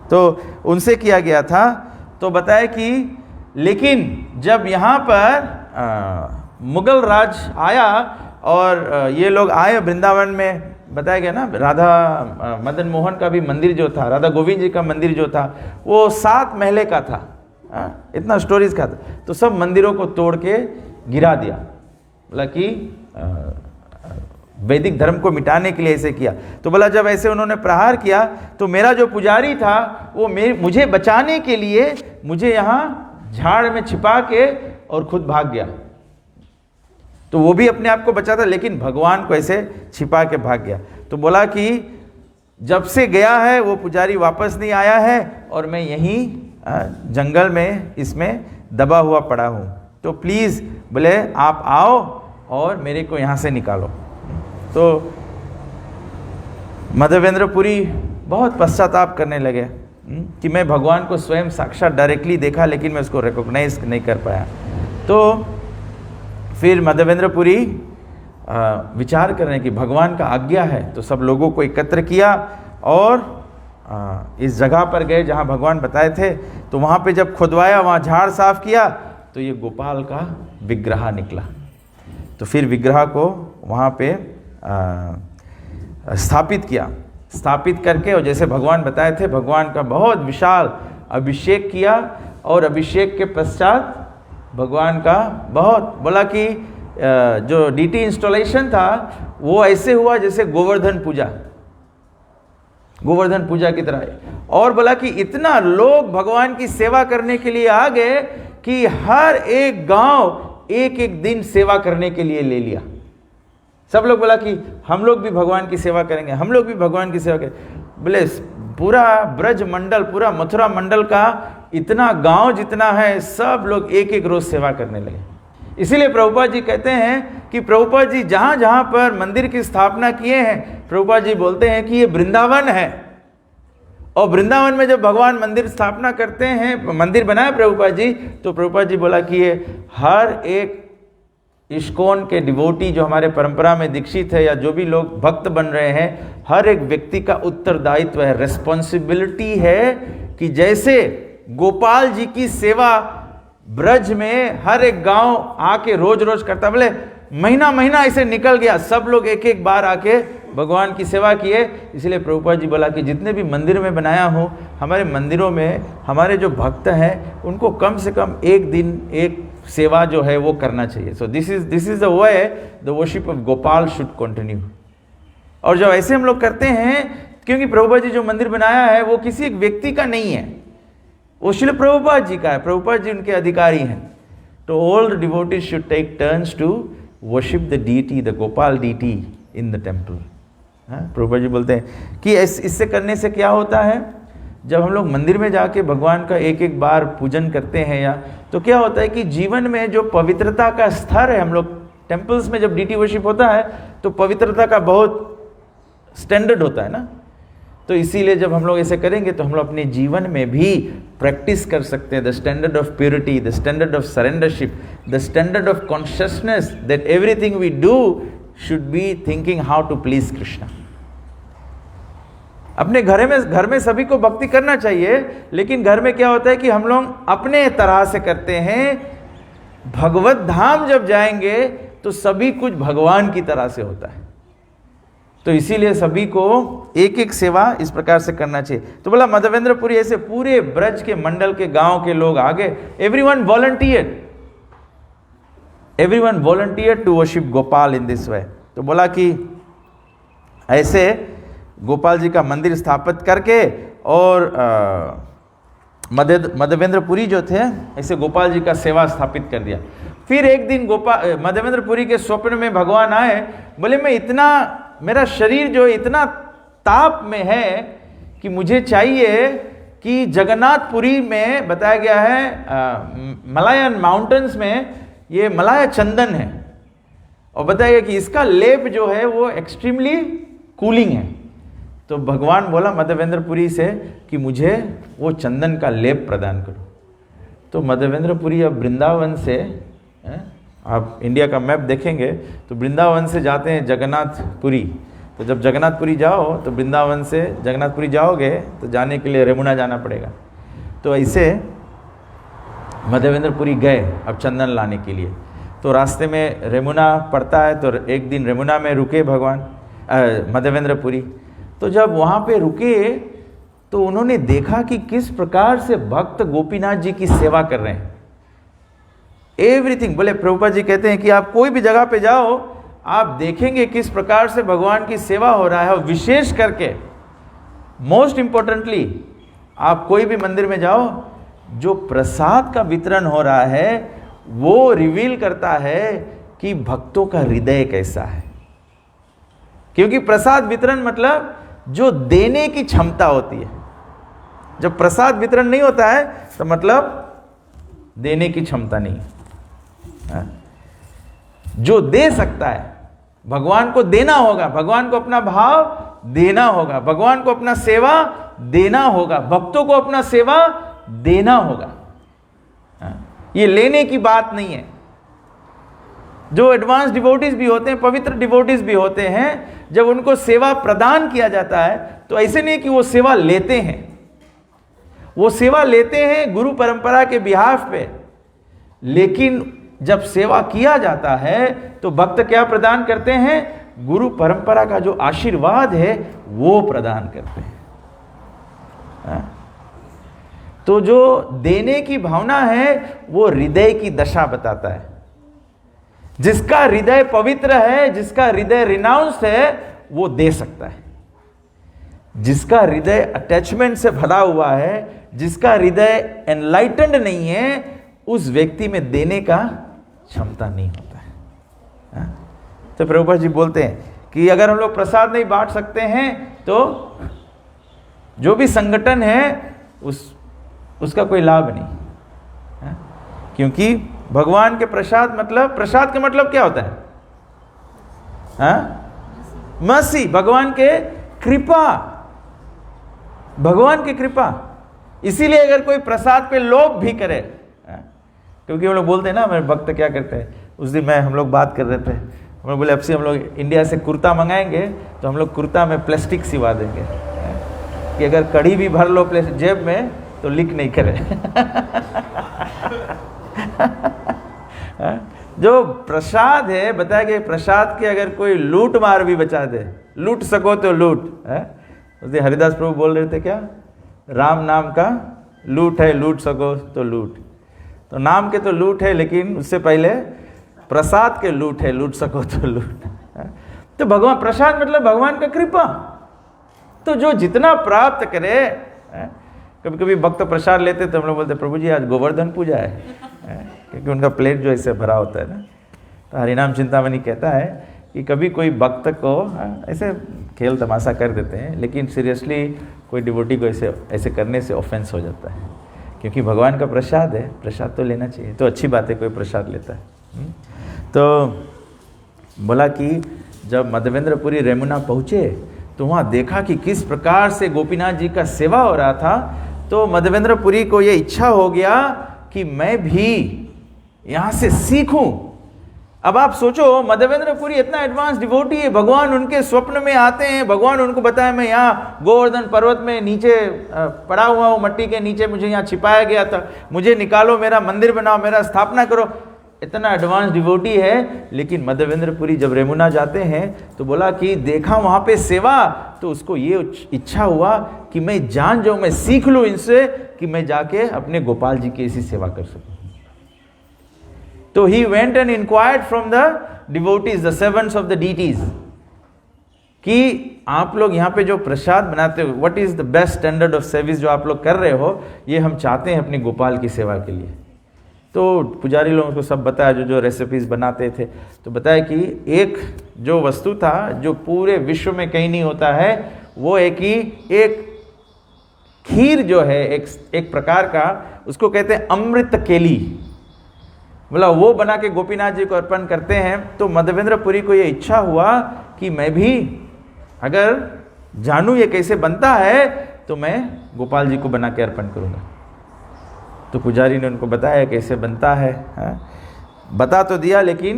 तो उनसे किया गया था। तो बताया कि लेकिन जब यहाँ पर मुगल राज आया और ये लोग आए वृंदावन में, बताया गया ना, राधा मदन मोहन का भी मंदिर जो था, राधा गोविंद जी का मंदिर जो था, वो 7 महले का था, इतना स्टोरीज का था। तो सब मंदिरों को तोड़ के गिरा दिया, बोला कि वैदिक धर्म को मिटाने के लिए ऐसे किया। तो बोला जब ऐसे उन्होंने प्रहार किया तो मेरा जो पुजारी था वो मुझे बचाने के लिए मुझे यहाँ झाड़ में छिपा के और खुद भाग गया। तो वो भी अपने आप को बचाता, लेकिन भगवान को ऐसे छिपा के भाग गया। तो बोला कि जब से गया है वो पुजारी वापस नहीं आया है और मैं यहीं जंगल में इसमें दबा हुआ पड़ा हूँ। तो प्लीज़ बोले आप आओ और मेरे को यहाँ से निकालो। तो माधवेंद्रपुरी बहुत पश्चाताप करने लगे कि मैं भगवान को स्वयं साक्षात डायरेक्टली देखा, लेकिन मैं उसको रिकॉग्नाइज नहीं कर पाया। तो फिर माधवेंद्रपुरी विचार कर रहे हैं कि भगवान का आज्ञा है, तो सब लोगों को एकत्र किया और इस जगह पर गए जहाँ भगवान बताए थे। तो वहाँ पे जब खुदवाया, वहाँ झाड़ साफ किया, तो ये गोपाल का विग्रह निकला। तो फिर विग्रह को वहाँ पे स्थापित किया, स्थापित करके और जैसे भगवान बताए थे भगवान का बहुत विशाल अभिषेक किया। और अभिषेक के पश्चात भगवान का बहुत बोला कि जो डीटी इंस्टॉलेशन था वो ऐसे हुआ जैसे गोवर्धन पूजा की तरह। और बोला कि इतना लोग भगवान की सेवा करने के लिए आ गए कि हर एक गांव एक एक दिन सेवा करने के लिए ले लिया। सब लोग बोला कि हम लोग भी भगवान की सेवा करेंगे, हम लोग भी भगवान की सेवा करेंगे। बोले पूरा ब्रज मंडल, पूरा मथुरा मंडल का इतना गांव जितना है, सब लोग एक एक रोज सेवा करने लगे। इसीलिए प्रभुपाद जी कहते हैं कि प्रभुपाद जी जहाँ जहाँ पर मंदिर की स्थापना किए हैं, प्रभुपाद जी बोलते हैं कि ये वृंदावन है। और वृंदावन में जब भगवान मंदिर स्थापना करते हैं, मंदिर बनाए प्रभुपाद जी, तो प्रभुपाद जी बोला कि ये हर एक इस्कॉन के डिवोटी जो हमारे परंपरा में दीक्षित है या जो भी लोग भक्त बन रहे हैं, हर एक व्यक्ति का उत्तरदायित्व है, रिस्पॉन्सिबिलिटी है कि जैसे गोपाल जी की सेवा ब्रज में हर एक गांव आके रोज रोज करता, बोले महीना महीना ऐसे निकल गया, सब लोग एक एक बार आके भगवान की सेवा किए। इसलिए प्रभुपाद जी बोला कि जितने भी मंदिर में बनाया हूँ, हमारे मंदिरों में हमारे जो भक्त हैं उनको कम से कम एक दिन एक सेवा जो है वो करना चाहिए। So this is the way the worship of Gopal should continue. और जब ऐसे हम लोग करते हैं, क्योंकि प्रभुपाद जी जो मंदिर बनाया है वो किसी एक व्यक्ति का नहीं है, वो श्रील प्रभुपाद जी का है, प्रभुपाद जी उनके अधिकारी हैं। तो all the devotees should take turns to worship the deity, the Gopal deity in the temple. Prabhupada ji बोलते हैं कि इससे करने से क्या होता है, जब हम लोग मंदिर में जाके भगवान का एक एक बार पूजन करते हैं या तो क्या होता है कि जीवन में जो पवित्रता का स्तर है, हम लोग टेम्पल्स में जब डीटी वर्शिप होता है तो पवित्रता का बहुत स्टैंडर्ड होता है ना, तो इसीलिए जब हम लोग ऐसे करेंगे तो हम लोग अपने जीवन में भी प्रैक्टिस कर सकते हैं the standard of purity, the standard of surrendership, the standard of consciousness that everything we do should be thinking how to please Krishna. अपने घर में सभी को भक्ति करना चाहिए, लेकिन घर में क्या होता है कि हम लोग अपने तरह से करते हैं। भगवत धाम जब जाएंगे तो सभी कुछ भगवान की तरह से होता है, तो इसीलिए सभी को एक एक सेवा इस प्रकार से करना चाहिए। तो बोला मधवेंद्रपुरी ऐसे पूरे ब्रज के मंडल के गांव के लोग आगे, everyone volunteer to worship Gopal in this way. तो बोला कि ऐसे गोपाल जी का मंदिर स्थापित करके और मधवेंद्रपुरी जो थे ऐसे गोपाल जी का सेवा स्थापित कर दिया। फिर एक दिन मधवेंद्रपुरी के स्वप्न में भगवान आए, बोले मैं इतना, मेरा शरीर जो इतना ताप में है कि मुझे चाहिए कि जगन्नाथपुरी में बताया गया है मलायन माउंटेन्स में ये मलाया चंदन है, और बताया गया कि इसका लेप जो है वो एक्सट्रीमली कूलिंग है। तो भगवान बोला मधवेंद्रपुरी से कि मुझे वो चंदन का लेप प्रदान करो। तो मधवेंद्रपुरी अब वृंदावन से, आप इंडिया का मैप देखेंगे तो वृंदावन से जाते हैं जगन्नाथपुरी। तो जब जगन्नाथपुरी जाओ तो वृंदावन से जगन्नाथपुरी जाओगे तो जाने के लिए रेमुना जाना पड़ेगा। तो ऐसे मधवेंद्रपुरी गए अब चंदन लाने के लिए। तो रास्ते में रेमुना पड़ता है, तो एक दिन रेमुना में रुके भगवान मधवेंद्रपुरी। तो जब वहाँ पे रुके तो उन्होंने देखा कि किस प्रकार से भक्त गोपीनाथ जी की सेवा कर रहे हैं। एवरीथिंग, बोले प्रभुपाद जी कहते हैं कि आप कोई भी जगह पे जाओ आप देखेंगे किस प्रकार से भगवान की सेवा हो रहा है। और विशेष करके मोस्ट इंपॉर्टेंटली आप कोई भी मंदिर में जाओ, जो प्रसाद का वितरण हो रहा है वो रिवील करता है कि भक्तों का हृदय कैसा है। क्योंकि प्रसाद वितरण मतलब जो देने की क्षमता होती है। जब प्रसाद वितरण नहीं होता है तो मतलब देने की क्षमता नहीं है। जो दे सकता है, भगवान को देना होगा, भगवान को अपना भाव देना होगा, भगवान को अपना सेवा देना होगा, भक्तों को अपना सेवा देना होगा। ये लेने की बात नहीं है। जो एडवांस डिवोटीज भी होते हैं, पवित्र डिवोटीज भी होते हैं, जब उनको सेवा प्रदान किया जाता है तो ऐसे नहीं कि वो सेवा लेते हैं, वो सेवा लेते हैं गुरु परंपरा के बिहाफ पे। लेकिन जब सेवा किया जाता है तो भक्त क्या प्रदान करते हैं? गुरु परंपरा का जो आशीर्वाद है वो प्रदान करते हैं। तो जो देने की भावना है वो हृदय की दशा बताता है। जिसका हृदय पवित्र है, जिसका हृदय रिनाउंस्ड है, वो दे सकता है। जिसका हृदय अटैचमेंट से भरा हुआ है, जिसका हृदय एनलाइटेंड नहीं है, उस व्यक्ति में देने का क्षमता नहीं होता है। तो प्रभुपाद जी बोलते हैं कि अगर हम लोग प्रसाद नहीं बांट सकते हैं तो जो भी संगठन है उसका कोई लाभ नहीं। क्योंकि भगवान के प्रसाद मतलब, प्रसाद का मतलब क्या होता है? मर्सी, भगवान के कृपा, भगवान की कृपा। इसीलिए अगर कोई प्रसाद पे लोभ भी करे, क्योंकि हम लोग बोलते हैं ना, हमारे भक्त क्या करते हैं, उस दिन हम लोग बात कर रहे थे, हम लोग बोले अब से हम लोग इंडिया से कुर्ता मंगाएंगे तो हम लोग कुर्ता में प्लास्टिक सिवा देंगे कि अगर कड़ी भी भर लो जेब में तो लीक नहीं करे। जो प्रसाद है, बताया गया प्रसाद के अगर कोई लूट मार भी बचा दे, लूट सको तो लूट। उस दिन हरिदास प्रभु बोल रहे थे क्या, राम नाम का लूट है, लूट सको तो लूट। तो नाम के तो लूट है, लेकिन उससे पहले प्रसाद के लूट है, लूट सको तो लूट। तो भगवान, प्रसाद मतलब भगवान का कृपा। तो जो जितना प्राप्त करे, कभी कभी भक्त प्रसाद लेते तो हम लोग बोलते प्रभु जी आज गोवर्धन पूजा है, क्योंकि उनका प्लेट जो ऐसे भरा होता है ना। तो हरिनाम चिंतामणि कहता है कि कभी कोई भक्त को ऐसे खेल तमाशा कर देते हैं, लेकिन सीरियसली कोई डिवोटी को ऐसे करने से ऑफेंस हो जाता है, क्योंकि भगवान का प्रसाद है, प्रसाद तो लेना चाहिए। तो अच्छी बात है कोई प्रसाद लेता है। तो बोला कि जब मधवेंद्रपुरी रेमुना पहुँचे तो वहाँ देखा कि किस प्रकार से गोपीनाथ जी का सेवा हो रहा था। तो मधवेंद्रपुरी को ये इच्छा हो गया कि मैं भी यहाँ से सीखूं। अब आप सोचो, मधवेंद्रपुरी इतना एडवांस डिवोटी है, भगवान उनके स्वप्न में आते हैं, भगवान उनको बताया मैं यहाँ गोवर्धन पर्वत में नीचे पड़ा हुआ हूँ, मट्टी के नीचे मुझे यहाँ छिपाया गया था, मुझे निकालो, मेरा मंदिर बनाओ, मेरा स्थापना करो। इतना एडवांस डिवोटी है। लेकिन मधवेंद्रपुरी जब रेमुना जाते हैं तो बोला कि देखा वहाँ पे सेवा, तो उसको ये इच्छा हुआ कि मैं जान जाऊँ, मैं सीख लूँ इनसे कि मैं जाके अपने गोपाल जी की ऐसी सेवा कर सकूँ। तो he went and inquired from the devotees, the servants of the deities, कि आप लोग यहाँ पे जो प्रसाद बनाते हो, what is the best standard of service जो आप लोग कर रहे हो, ये हम चाहते हैं अपने गोपाल की सेवा के लिए। तो पुजारी लोगों को सब बताया, जो रेसिपीज बनाते थे। तो बताया कि एक जो वस्तु था जो पूरे विश्व में कहीं नहीं होता है, वो है कि एक खीर जो है एक प्रकार का, उसको कहते हैं अमृत केली, बोला वो बना के गोपीनाथ जी को अर्पण करते हैं। तो मधवेंद्रपुरी को ये इच्छा हुआ कि मैं भी अगर जानूं ये कैसे बनता है तो मैं गोपाल जी को बना के अर्पण करूंगा। तो पुजारी ने उनको बताया कैसे बनता है, बता तो दिया, लेकिन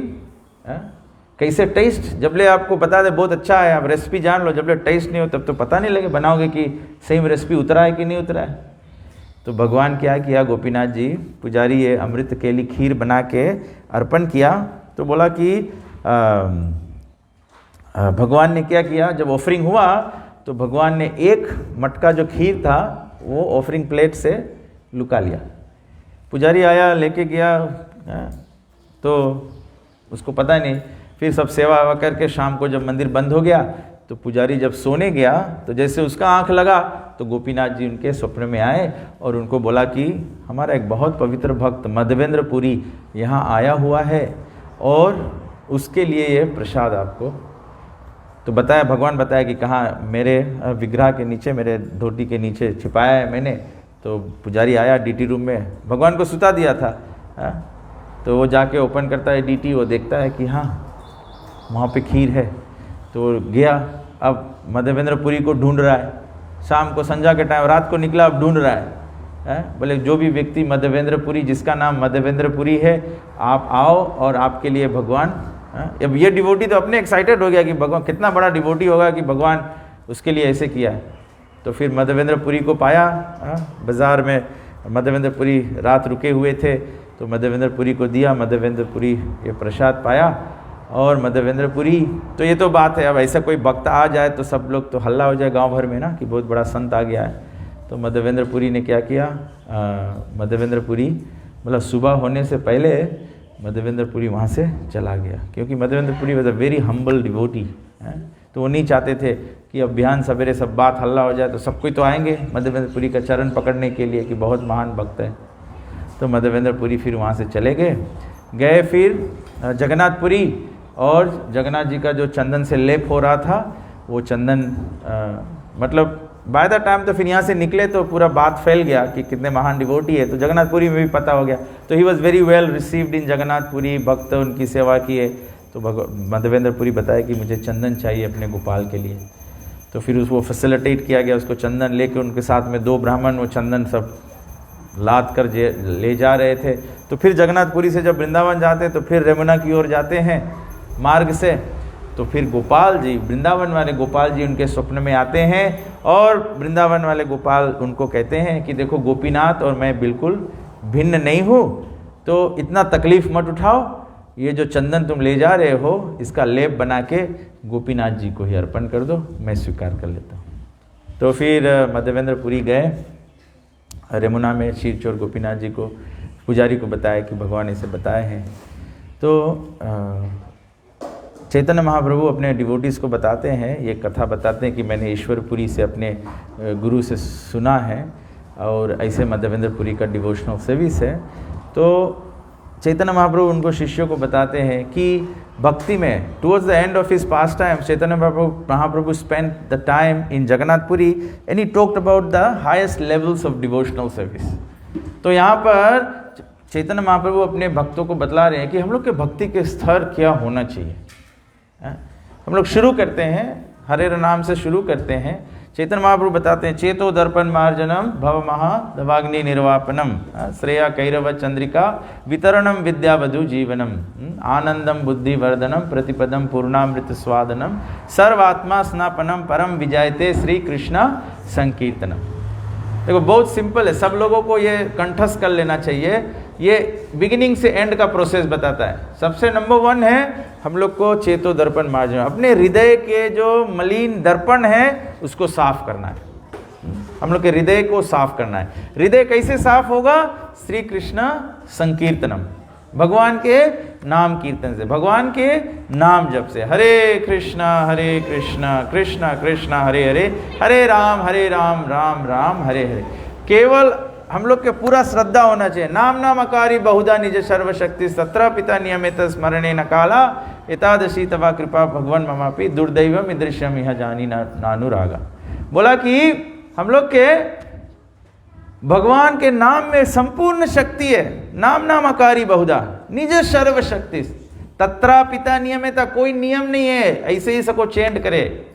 कैसे टेस्ट, जबले आपको बता दे बहुत अच्छा है, आप रेसिपी जान लो, जबले टेस्ट नहीं हो तब तो पता नहीं लगे बनाओगे कि सही में रेसिपी उतरा है कि नहीं उतरा है। तो भगवान क्या किया, गोपीनाथ जी पुजारी ये अमृत केली खीर बना के अर्पण किया। तो बोला कि भगवान ने क्या किया, जब ऑफरिंग हुआ तो भगवान ने एक मटका जो खीर था वो ऑफरिंग प्लेट से लुका लिया। पुजारी आया लेके गया, तो उसको पता नहीं। फिर सब सेवा वेवा करके शाम को जब मंदिर बंद हो गया तो पुजारी जब सोने गया तो जैसे उसका आंख लगा तो गोपीनाथ जी उनके स्वप्न में आए और उनको बोला कि हमारा एक बहुत पवित्र भक्त मधवेंद्रपुरी यहाँ आया हुआ है और उसके लिए ये प्रसाद आपको। तो बताया, भगवान बताया कि कहाँ, मेरे विग्रह के नीचे, मेरे धोती के नीचे छिपाया है मैंने। तो पुजारी आया डीटी रूम में, भगवान को सुता दिया था, तो वो जाके ओपन करता है डीटी, वो देखता है कि हाँ वहाँ पे खीर है। तो गया, अब मधवेंद्रपुरी को ढूंढ रहा है, शाम को संध्या के टाइम, रात को निकला, अब ढूंढ रहा है। बोले जो भी व्यक्ति मधवेंद्रपुरी, जिसका नाम मधवेंद्रपुरी है, आप आओ और आपके लिए भगवान। अब ये डिवोटी तो अपने एक्साइटेड हो गया कि भगवान कितना बड़ा डिवोटी होगा कि भगवान उसके लिए ऐसे किया है। तो फिर मधवेंद्रपुरी को पाया बाज़ार में, मधवेंद्रपुरी रात रुके हुए थे, तो मधवेंद्रपुरी को दिया, मधवेंद्रपुरी ये प्रसाद पाया। और मधवेंद्रपुरी, तो ये तो बात है, अब ऐसा कोई भक्त आ जाए तो सब लोग तो हल्ला हो जाए गांव भर में ना कि बहुत बड़ा संत आ गया है। तो मधवेंद्रपुरी ने क्या किया, मधवेंद्रपुरी मतलब सुबह होने से पहले मधवेंद्रपुरी वहाँ से चला गया, क्योंकि Madhavendrapuri was a very humble devotee. तो वो नहीं चाहते थे कि अब बिहान सवेरे सब बात हल्ला हो जाए, तो सब कोई तो आएंगे मधवेंद्रपुरी का चरण पकड़ने के लिए कि बहुत महान भक्त है। तो मधवेंद्रपुरी फिर वहाँ से चले गए फिर जगन्नाथपुरी, और जगन्नाथ जी का जो चंदन से लेप हो रहा था वो चंदन मतलब बाय द टाइम तो फिर यहाँ से निकले तो पूरा बात फैल गया कि कितने महान डिवोटी है, तो जगन्नाथपुरी में भी पता हो गया। तो he was very well received in Jagannathpuri, भक्त उनकी सेवा किए। तो मधवेंद्रपुरी बताया कि मुझे चंदन चाहिए अपने गोपाल के लिए। तो फिर उसको फैसिलिटेट किया गया, उसको चंदन लेके उनके साथ में 2 ब्राह्मण वो चंदन सब लाद कर ले जा रहे थे। तो फिर जगन्नाथपुरी से जब वृंदावन जाते तो फिर रेमुना की ओर जाते हैं मार्ग से। तो फिर गोपाल जी, वृंदावन वाले गोपाल जी उनके स्वप्न में आते हैं और वृंदावन वाले गोपाल उनको कहते हैं कि देखो गोपीनाथ और मैं बिल्कुल भिन्न नहीं हूँ, तो इतना तकलीफ़ मत उठाओ, ये जो चंदन तुम ले जा रहे हो इसका लेप बना के गोपीनाथ जी को ही अर्पण कर दो, मैं स्वीकार कर लेता हूँ। तो फिर मधवेंद्रपुरी गए रेमुना में, क्षीरचोर गोपीनाथ जी को, पुजारी को बताया कि भगवान इसे बताए हैं। तो चैतन्य महाप्रभु अपने डिवोटीज़ को बताते हैं, ये कथा बताते हैं कि मैंने ईश्वरपुरी से अपने गुरु से सुना है और ऐसे मधवेंद्रपुरी का डिवोशनल सर्विस है। तो चैतन्य महाप्रभु उनको शिष्यों को बताते हैं कि भक्ति में towards the end of his pastime Chaitanya Mahaprabhu spend the time in Jagannathpuri and he talked about the highest levels of devotional service. तो यहाँ पर चैतन्य महाप्रभु अपने भक्तों को बतला रहे हैं कि हम लोग के भक्ति के स्तर क्या होना चाहिए। हम लोग शुरू करते हैं हरे नाम से शुरू करते हैं। चैतन्य महाप्रभु बताते हैं चेतो दर्पण मार्जनम भव महा दवाग्नि निर्वापनम श्रेया कैरव चंद्रिका वितरणम विद्यावधु जीवनम आनंदम बुद्धिवर्धनम प्रतिपदम पूर्णामृत स्वादनम सर्वात्मा स्नापनम परम विजयते श्री कृष्ण संकीर्तनम। देखो बहुत सिंपल है, सब लोगों को ये कंठस्थ कर लेना चाहिए। ये बिगिनिंग से एंड का प्रोसेस बताता है। सबसे नंबर 1 है हम लोग को चेतो दर्पण मार्जन, अपने हृदय के जो मलिन दर्पण है उसको साफ करना है। हम लोग के हृदय को साफ करना है। हृदय कैसे साफ होगा? श्री कृष्ण संकीर्तनम, भगवान के नाम कीर्तन से, भगवान के नाम जप से। हरे कृष्ण कृष्ण कृष्ण हरे हरे, हरे राम राम राम हरे हरे। केवल हम लोग के पूरा श्रद्धा होना चाहिए। नाम नामकारी बहुधा निज सर्वशक्ति सत्र पिता नियमित स्मरणे न काला एतादशी तवा कृपा भगवान ममापि दुर्दैवम ईदृश्यम यह जानी नानुरागा। बोला कि हम लोग के भगवान के नाम में संपूर्ण शक्ति है। नाम नामकारी बहुधा निज सर्वशक्ति तत्रा पिता नियमित, कोई नियम नहीं है ऐसे ही सको चेंट करे,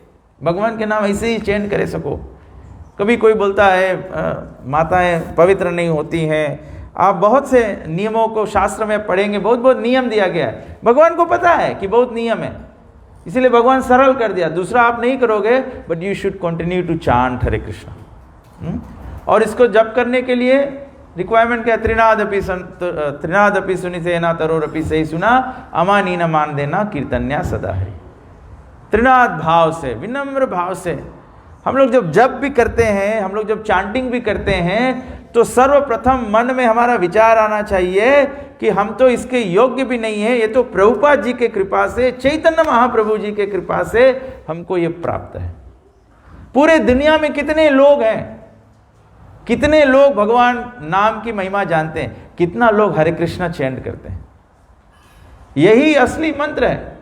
भगवान के नाम ऐसे ही चेंट करे सको। कभी कोई बोलता है माताएं पवित्र नहीं होती हैं। आप बहुत से नियमों को शास्त्र में पढ़ेंगे, बहुत नियम दिया गया है। भगवान को पता है कि बहुत नियम है, इसीलिए भगवान सरल कर दिया। दूसरा आप नहीं करोगे, but you should continue to chant Hare Krishna. और इसको जप करने के लिए रिक्वायरमेंट क्या? त्रिनादपि सुनिसेना तरोरपि सही सुना अमानी न मान देना कीर्तन्या सदा है। त्रिनाद भाव से, विनम्र भाव से हम लोग जब जप भी करते हैं, हम लोग जब चांटिंग भी करते हैं, तो सर्वप्रथम मन में हमारा विचार आना चाहिए कि हम तो इसके योग्य भी नहीं है, ये तो प्रभुपाद जी के कृपा से, चैतन्य महाप्रभु जी के कृपा से हमको ये प्राप्त है। पूरे दुनिया में कितने लोग हैं, कितने लोग भगवान नाम की महिमा जानते हैं, कितना लोग हरे कृष्णा चैंट करते हैं। यही असली मंत्र है,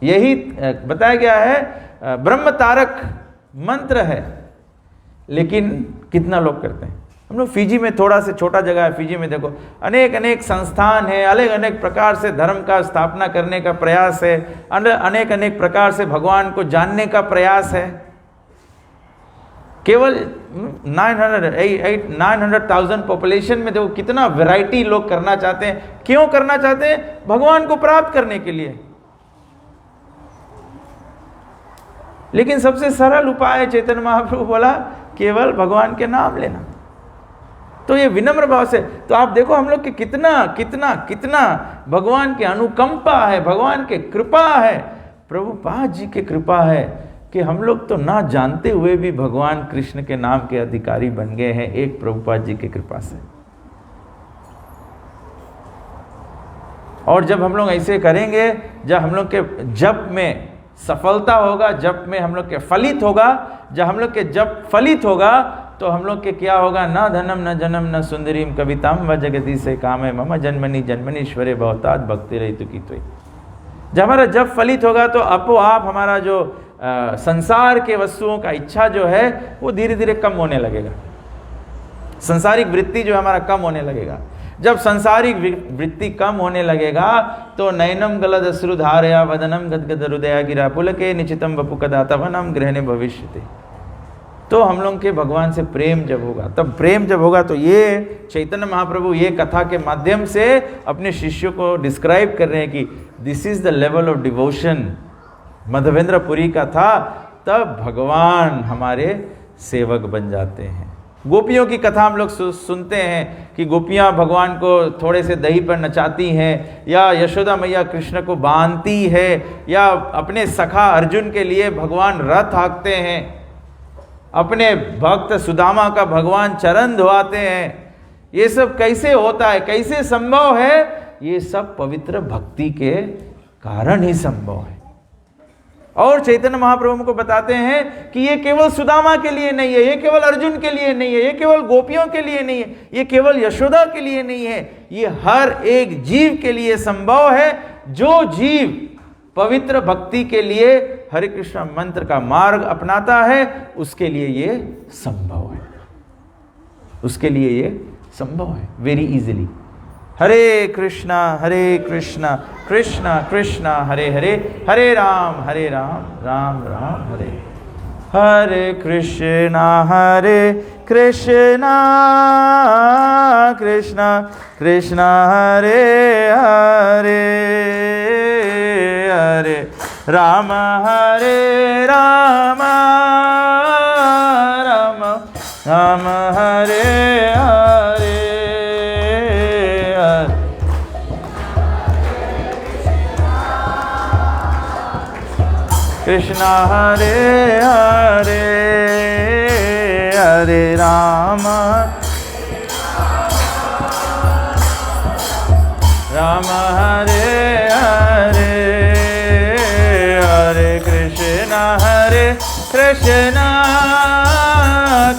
यही बताया गया है, ब्रह्म तारक मंत्र है। लेकिन कितना लोग करते हैं? हम लोग फिजी में, थोड़ा से छोटा जगह है, फिजी में देखो अनेक संस्थान है, अनेक प्रकार से धर्म का स्थापना करने का प्रयास है, अनेक प्रकार से भगवान को जानने का प्रयास है। केवल 900,000 पॉपुलेशन में देखो कितना वैरायटी लोग करना चाहते हैं। क्यों करना चाहते हैं? भगवान को प्राप्त करने के लिए। लेकिन सबसे सरल उपाय है, चैतन्य महाप्रभु बोला, केवल भगवान के नाम लेना। तो ये विनम्र भाव से, तो आप देखो हम लोग के कितना भगवान के अनुकंपा है, भगवान के कृपा है, प्रभुपाद जी के कृपा है कि हम लोग तो ना जानते हुए भी भगवान कृष्ण के नाम के अधिकारी बन गए हैं, एक प्रभुपाद जी की कृपा से। और जब हम लोग ऐसे करेंगे, जब हम लोग के जप में सफलता होगा, जप में हम लोग के फलित होगा, जब हम लोग के जप फलित होगा तो हम लोग के क्या होगा? न धनम न जनम न सुंदरीम कविताम व जगती से काम है मम जन्मनीश्वरे भवतात भक्ति रहितु की। जब हमारा जप फलित होगा तो अपो आप हमारा जो संसार के वस्तुओं का इच्छा जो है वो धीरे धीरे कम होने लगेगा। संसारिक वृत्ति जो हमारा कम होने लगेगा। जब संसारिक वृत्ति कम होने लगेगा तो नयनम गलद अश्रुधारया वदनम गदगद हृदया गिरा पुलके निचितम वपु कदा तवनम ग्रहणे भविष्यते। तो हम लोग के भगवान से प्रेम जब होगा, तब प्रेम जब होगा तो ये चैतन्य महाप्रभु ये कथा के माध्यम से अपने शिष्यों को डिस्क्राइब कर रहे हैं कि this is the level of devotion Madhavendra Puri का था। तब भगवान हमारे सेवक बन जाते हैं। गोपियों की कथा हम लोग सुनते हैं कि गोपियां भगवान को थोड़े से दही पर नचाती हैं, या यशोदा मैया कृष्ण को बांधती है, या अपने सखा अर्जुन के लिए भगवान रथ हाँकते हैं, अपने भक्त सुदामा का भगवान चरण धोआते हैं। ये सब कैसे होता है, कैसे संभव है? ये सब पवित्र भक्ति के कारण ही संभव है। और चैतन्य महाप्रभु को बताते हैं कि ये केवल सुदामा के लिए नहीं है, ये केवल अर्जुन के लिए नहीं है, ये केवल गोपियों के लिए नहीं है, ये केवल यशोदा के लिए नहीं है, ये हर एक जीव के लिए संभव है। जो जीव पवित्र भक्ति के लिए हरे कृष्ण मंत्र का मार्ग अपनाता है उसके लिए ये संभव है, उसके लिए ये संभव है वेरी इजीली। हरे कृष्णा कृष्णा कृष्णा हरे हरे, हरे राम राम राम हरे। हरे कृष्णा कृष्णा कृष्णा हरे हरे, हरे राम राम राम हरे हरे। कृष्णा हरे हरे, हरे राम राम हरे हरे, हरे कृष्णा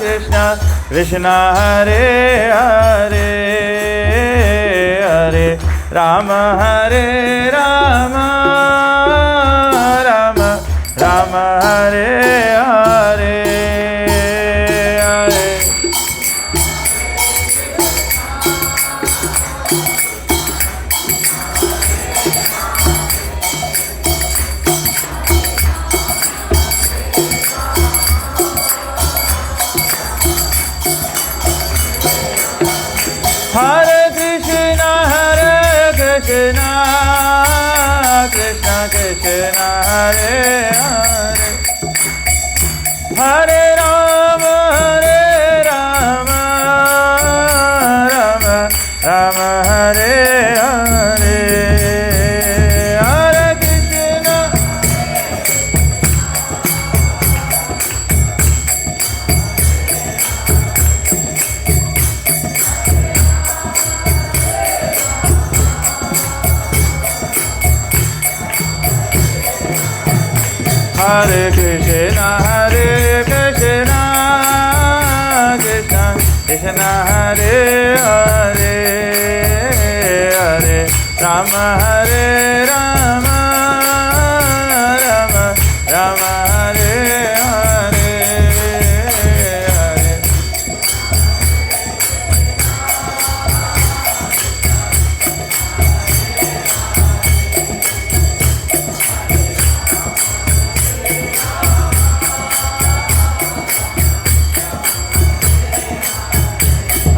कृष्णा कृष्णा हरे हरे, हरे राम राम राम हरे हरे, हरे हरे कृष्णा कृष्णा कृष्णा हरे हरे, हरे राम राम राम हरे हरे, हरे कृष्णा हरे कृष्णा कृष्णा कृष्णा हरे हरे, हरे राम राम राम हरे हरे, हरे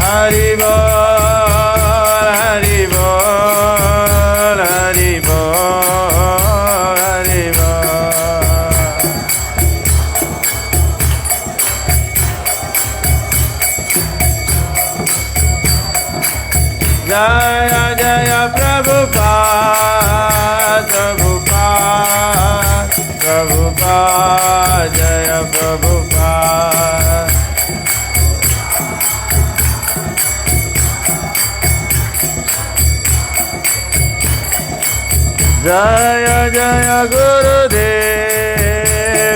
हरि बोल हरि बोल हरि बोल हरि बोल। जय जय प्रभुपाद प्रभुपाद प्रभुपाद, जय प्रभुपाद। जय जय गुरुदेव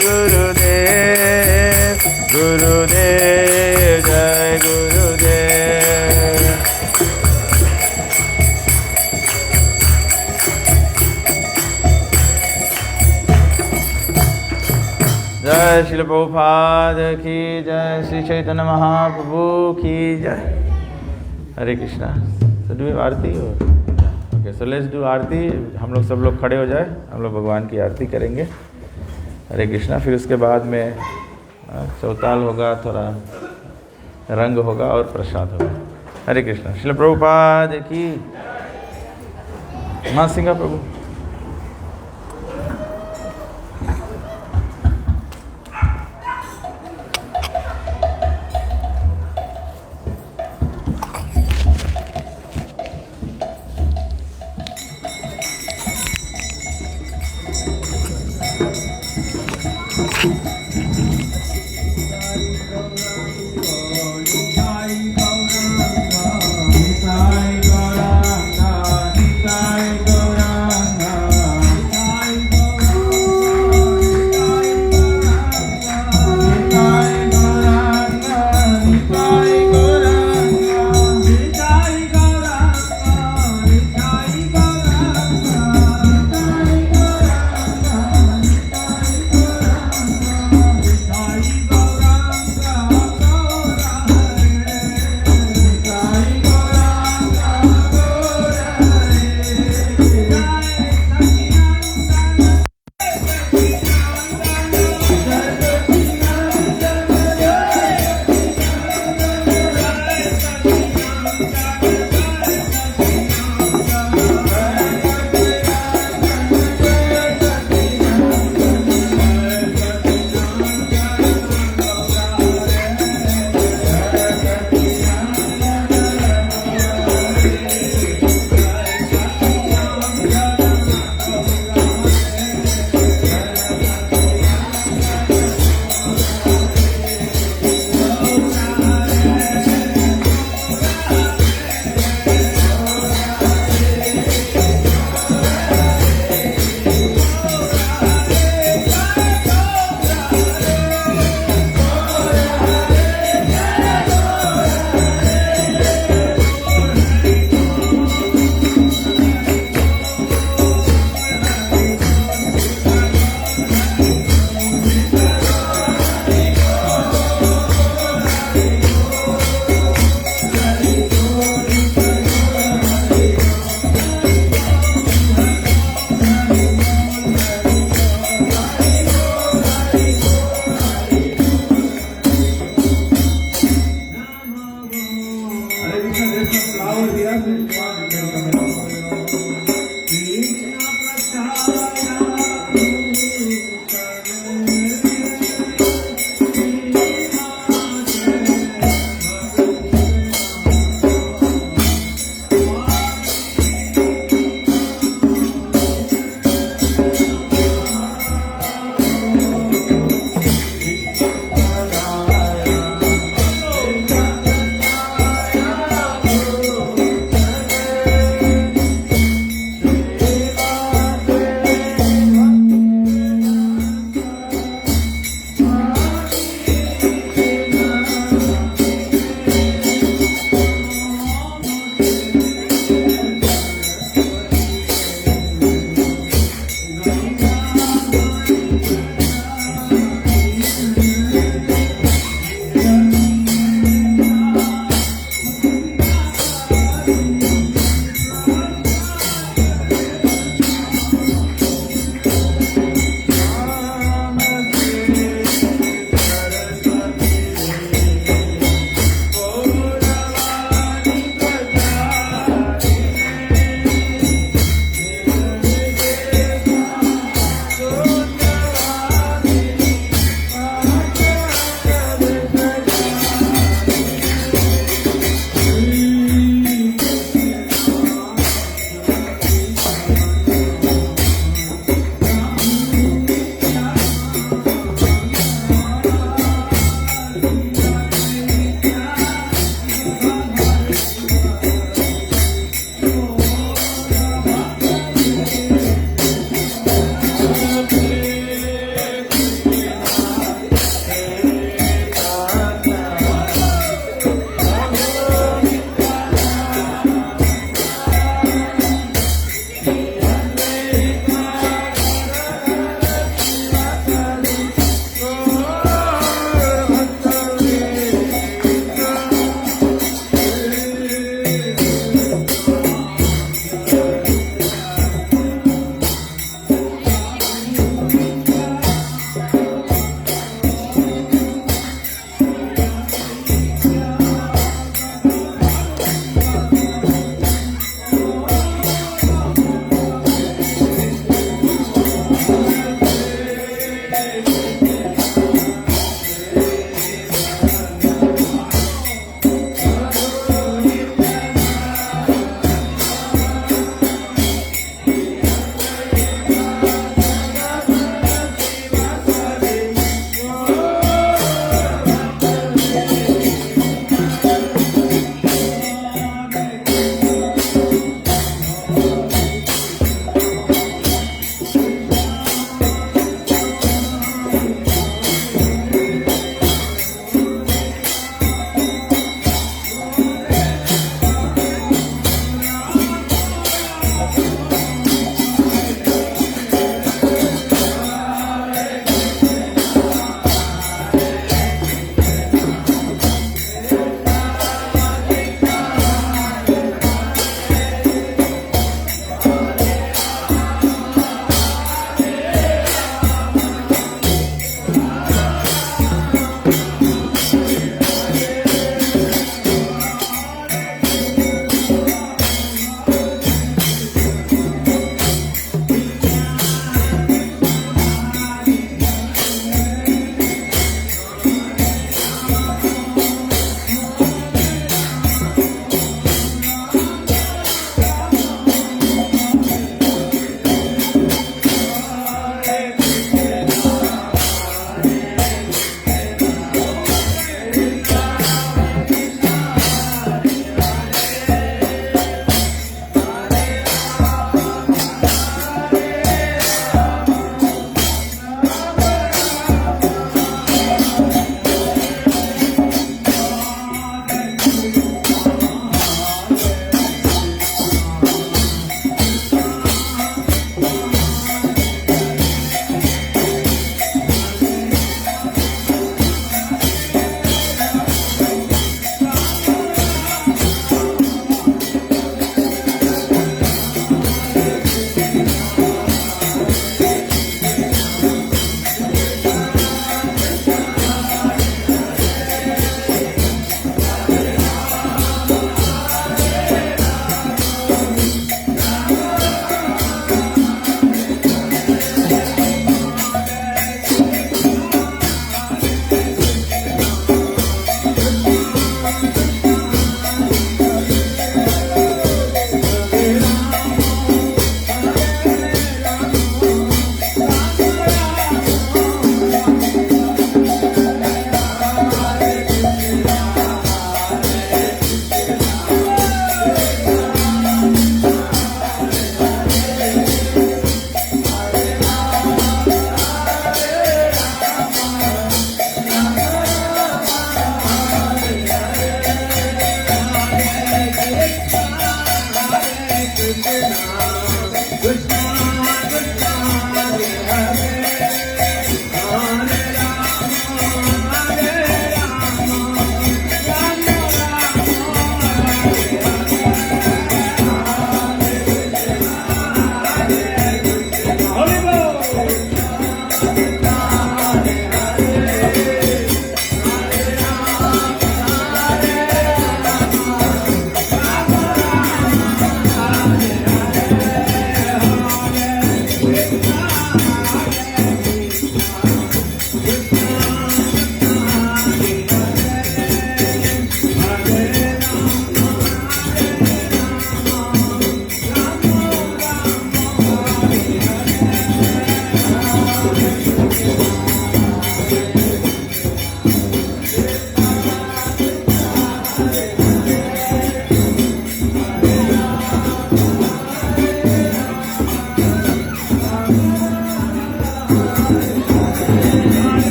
गुरुदेव गुरुदेव, जय गुरुदेव। जय श्रील प्रभुपाद की जय, श्री चैतन्य महाप्रभु की जय। हरे कृष्णा। So do आरती हो? ओके, सो लेट्स डू आरती। हम लोग सब लोग खड़े हो जाए, हम लोग भगवान की आरती करेंगे। हरे कृष्णा। फिर उसके बाद में चौताल होगा, थोड़ा रंग होगा और प्रसाद होगा। हरे कृष्णा। श्रील प्रभुपाद की माँ सिंगा प्रभु।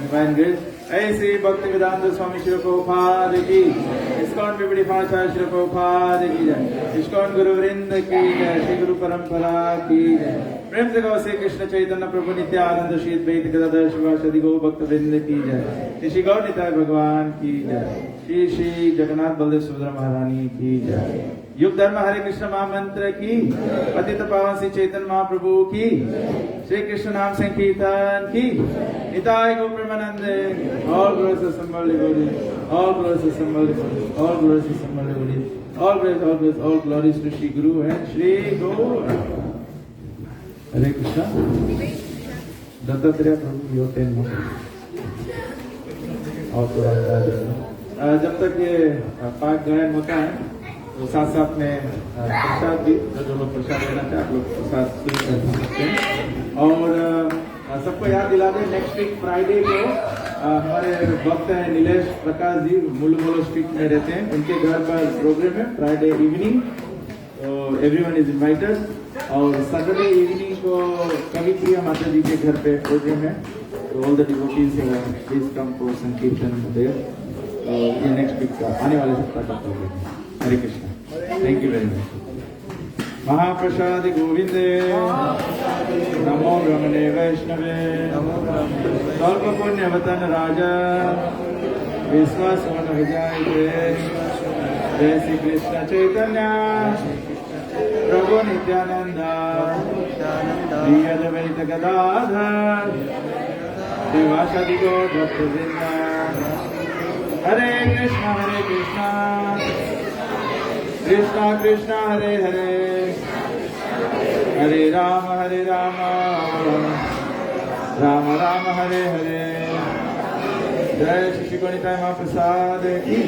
Divine Grace. ऐसी भक्ति वेदांत स्वामी श्री प्रभुपाद की, ISKCON BBD foundation Shri Prabhupada की जय, इस्कॉन गुरु वृंद की जय, श्री गुरु परंपरा की जय। प्रेम से गौ श्री कृष्ण चैतन्य प्रभु नित्यानंद श्री अद्वैत गदाधर शिवासादि गौ भक्त वृंद की जय। श्री गौर निताय भगवान की जय। श्री श्री जगन्नाथ बलदेव सुभद्रा महारानी की जय। युग धर्म हरे कृष्ण महामंत्र की, पतित पावन श्री चैतन्य महाप्रभु की, श्री कृष्ण नाम संकीर्तन की, निताय गौ Premanand. All glories are somebody glory, all glories are somebody glory, all glories are somebody glory, all glories, all glories to Shri Guru and Shri Gaura. हरे कृष्णा। दत्तात्रेय प्रभु योतेन और जब तक ये पाक गायन होता है तो साथ साथ में प्रसाद भी, जो लोग प्रसाद लेना चाहे आप लोग प्रसाद शुरू कर सकते हैं। और सबको याद दिला दें, नेक्स्ट वीक फ्राइडे को हमारे भक्त हैं नीलेश प्रकाश जी मुलमोलो स्ट्रीट में रहते हैं, उनके घर पर प्रोग्राम है फ्राइडे इवनिंग, तो एवरीवन इज इनवाइटेड। और सैटरडे इवनिंग को कवि प्रिया माता जी के घर पे प्रोग्राम है, तो all the devotees please come for sankirtan there. ये नेक्स्ट वीक का आने वाले सप्ताह का प्रोग्राम है। Hare Krishna, thank you very much. महाप्रसाद गोविंदे नमो रमणे वैष्णवे स्वल्प पुण्यवतन राजा विश्वास मन विजायते। जय श्री कृष्ण चैतन्य प्रभु नित्यानंद श्री अद्वैत गदाधर श्रीवासादि गौर भक्त वृंद। हरे कृष्णा कृष्णा कृष्णा हरे हरे, हरे राम राम राम हरे हरे। जय श्री गणिताय महाप्रसाद की।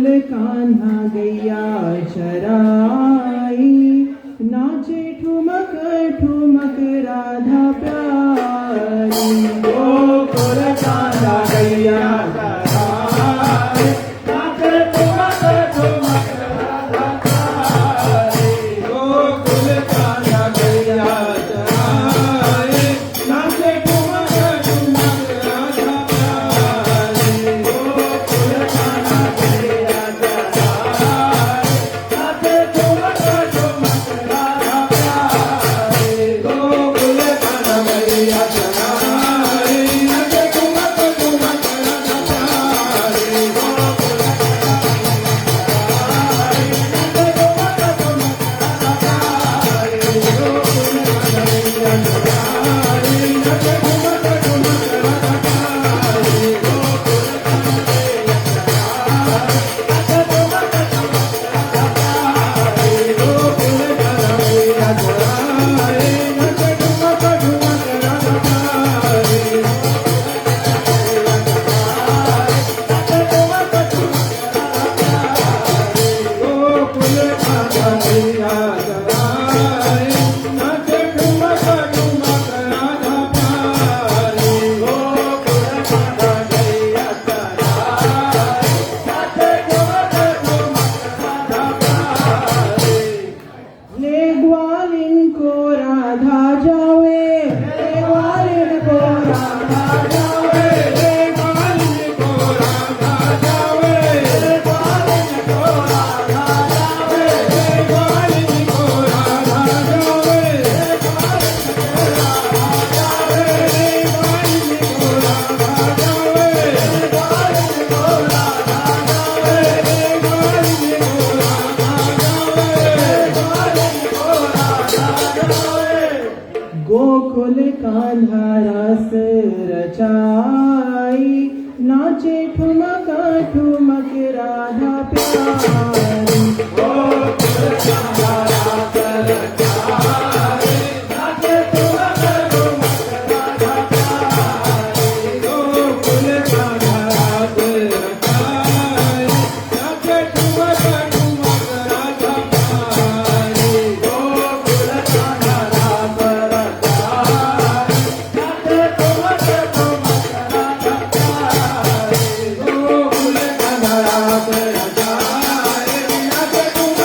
कान्हा गैया चराई, नाचे ठुमक ठुमक राधा प्यारी। गोकुल कान्हा गैया चराई, नाचे ठुमक ठुमक राधा प्यारी। गोकुल कान्हा गैया चराई, नाचे ठुमक ठुमक राधा प्यारी। गोकुल कान्हा गैया चराई, नाचे ठुमक ठुमक राधा प्यारी। गोकुल कान्हा गैया चराई, नाचे ठुमक ठुमक राधा प्यारी। गोकुल ले ग्वालिन को राधा जावे, ले ग्वालिन को राधा जावे, ले ग्वालिन को राधा जावे, ले ग्वालिन को राधा जावे, ले ग्वालिन को राधा जावे, ले ग्वालिन को राधा जावे, ले ग्वालिन को राधा जावे, ले ग्वालिन को राधा जावे, ले ग्वालिन को राधा जावे। गोकुल कान्हा रस रचाई, नाचे ठुमक ठुमक राधा प्यारी। गोकुल कान्हा रस रचाई, नाचे ठुमक ठुमक राधा प्यारी। गोकुल कान्हा रस रचाई, नाचे ठुमक ठुमक राधा प्यारी। गोकुल कान्हा रस रचाई, नाचे ठुमक ठुमक राधा प्यारी। गोकुल कान्हा रस रचाई, नाचे ठुमक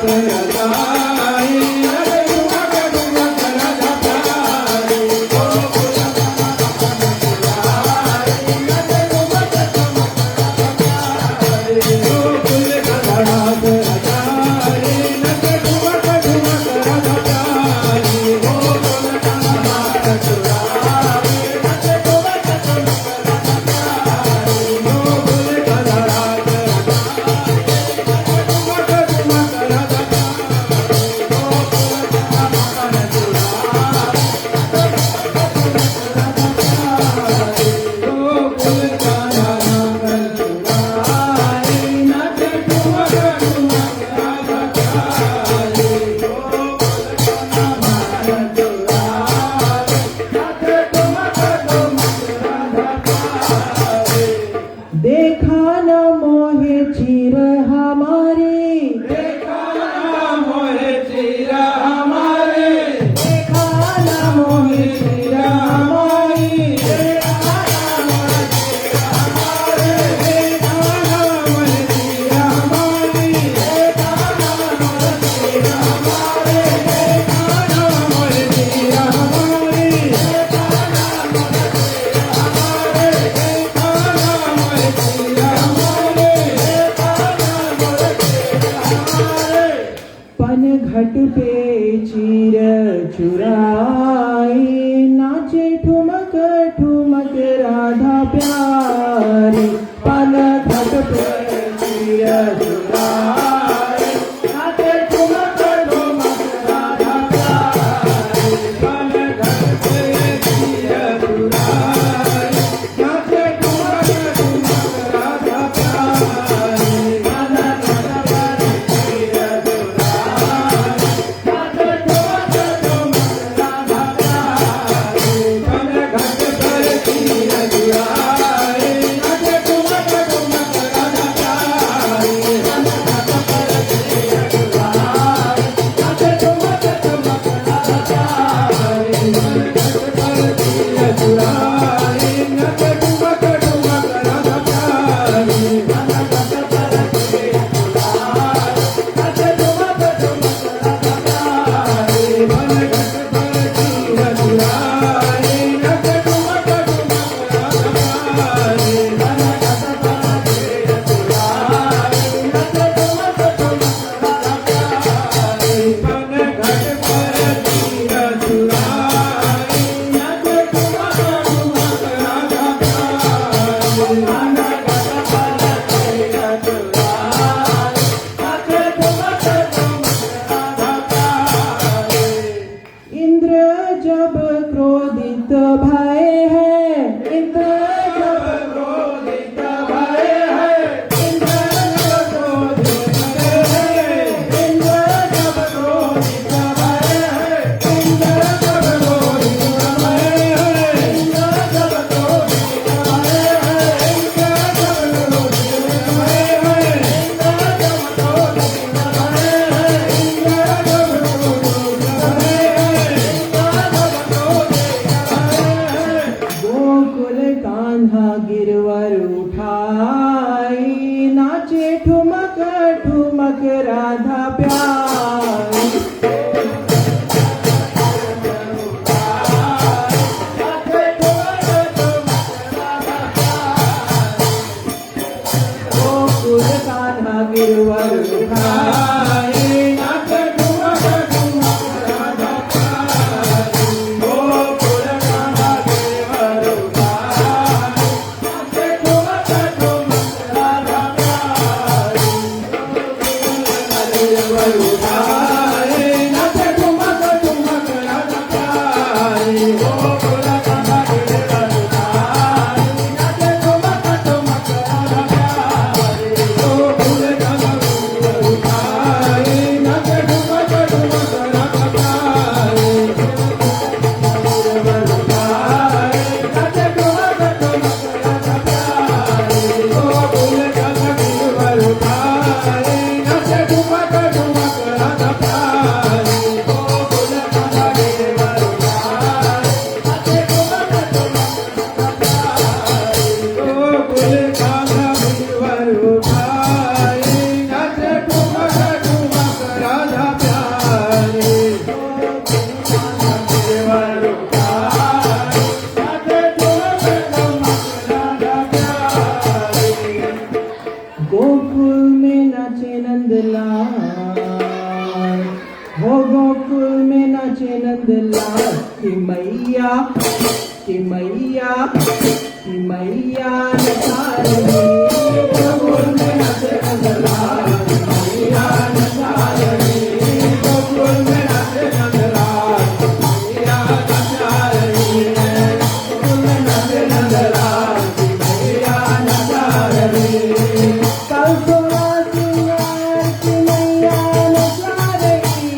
रचाई नाचे ठुमक ठुमक राधा प्यारी गोकुल गणनाथ रचाई नाचे ठुमक ठुमक राधा प्यारी गोकुल गणनाथ चुराई नाचे ठुमक ठुमक राधा प्यारी गोकुल गणनाथ देखा न मोहे चीर हमारे देखा न मोहे चीर हमारे देखा न मोहे चीर हमारी देखा न मोहे चीर हमारे देखा न मोहे चीर हमारी देखा न मोहे चीर हमारे देखा न मोहे चीर हमारी देखा न मोहे चीर हमारे देखा न मोहे चीर हमारे देखा न मोहे चीर हमारे पन घट पे चीर चुराई नाचे ठुमक ठुमक राधा प्यारी पन घट पे चीर चुराई नाचे ठुमक ठुमक राधा प्यारी पन घट पे चीर चुराई नाचे ठुमक ठुमक राधा प्यारी पन घट पे चीर चुराई नाचे ठुमक ठुमक राधा प्यारी पन घट पे चीर चुराई नाचे हो गोकुल में नाचे नंदलाल की मैया नचा रही। गोकुल में नाचे नंदलाल की मैया नचा रही। गोकुल में नाचे नंदलाल की मैया नचा रही। गोकुल में नाचे नंदलाल की मैया नचा रही। कल सोला सिंगार की मैया नचा रही।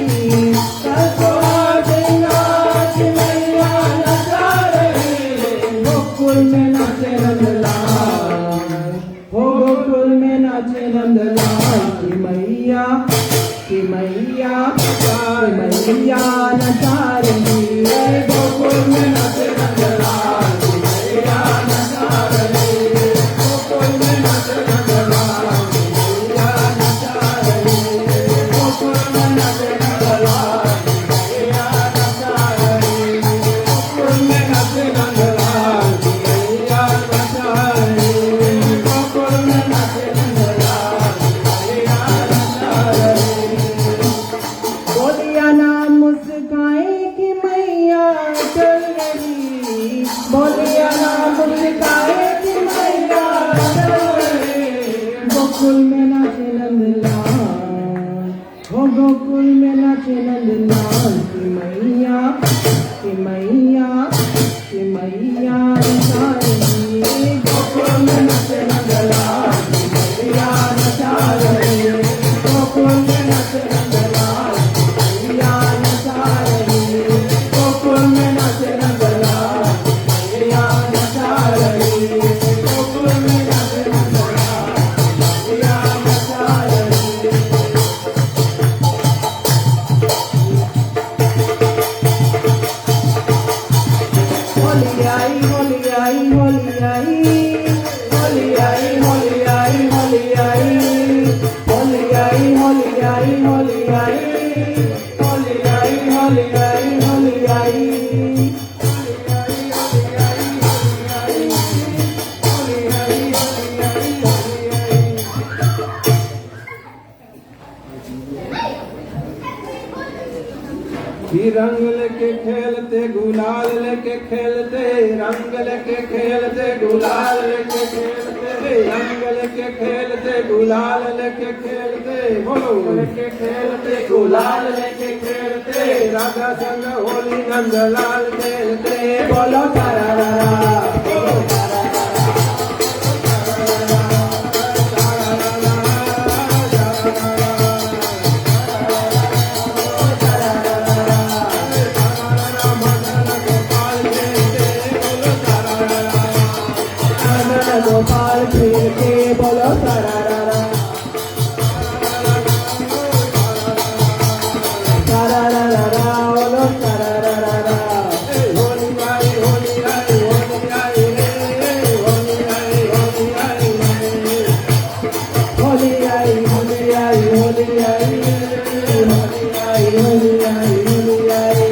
कल सोला सिंगार की मैया नचा रही। गोकुल में नाचे नंदलाल, हो गोकुल में नाचे नंदलाल की मैया नचा रही। गोकुल में नाचे नंदलाल की मैया नचा रही। गोकुल में नाचे नंदलाल की मैया नचा रही। गोकुल में नाचे नंदलाल की मैया नचा रही। गोकुल में नाचे नंदलाल की मैया नचा रही। गोकुल में नाचे नंदलाल की मैया नचा रही। बोलिया ना मुस्काए कि मैया चल गई। बोलिया ना मुस्काए कि मैया चल गई। गोकुल में नाचे नंदलाल, हो गोकुल में नाचे नंदलाल की मैया नचा रही। गोकुल में नाचे नंदलाल की मैया नचा रही। गोकुल में नाचे नंदलाल की मैया नचा रही। गोकुल में नाचे नंदलाल की मैया नचा रही। गोकुल में नाचे नंदलाल की मैया नचा रही। होली आई होली आई होली आई। होली आई होली आई होली आई। होली आई होली आई होली आई। होली आई होली आई होली आई। रंग लेके खेलते गुलाल लेके खेलते। रंग लेके खेलते गुलाल लेके खेलते। रंग लेके खेलते गुलाल लेके खेलते। बोलो लेके खेलते गुलाल लेके खेलते। राधा संग होली नंदलाल खेलते। बोलो तारा बोलो गोपाल खेलते। बोलो तारा बोलो तारा। होली आई होली आई होली आई रे। होली आई होली आई रे। होली आई होली आई होली आई रे। होली आई होली आई होली आई।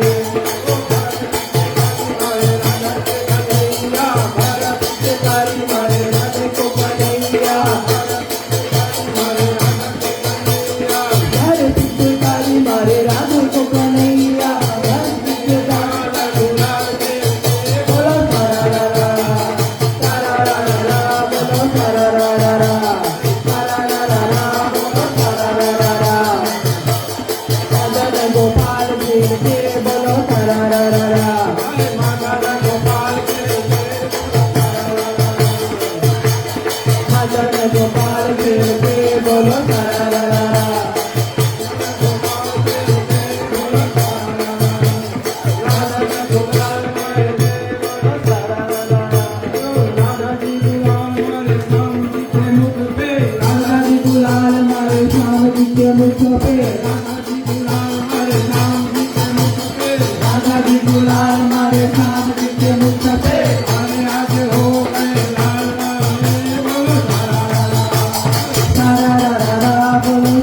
गोपाल खेलते। बोलो तारा गोपाल गोपाल खेलते। बोलो तारा गुलाल मारे श्याम जी के मुख पे। राधा जी गुलाल मारे श्याम जी के मुख पे। आज हो गए लाल बोलो तारा बोलो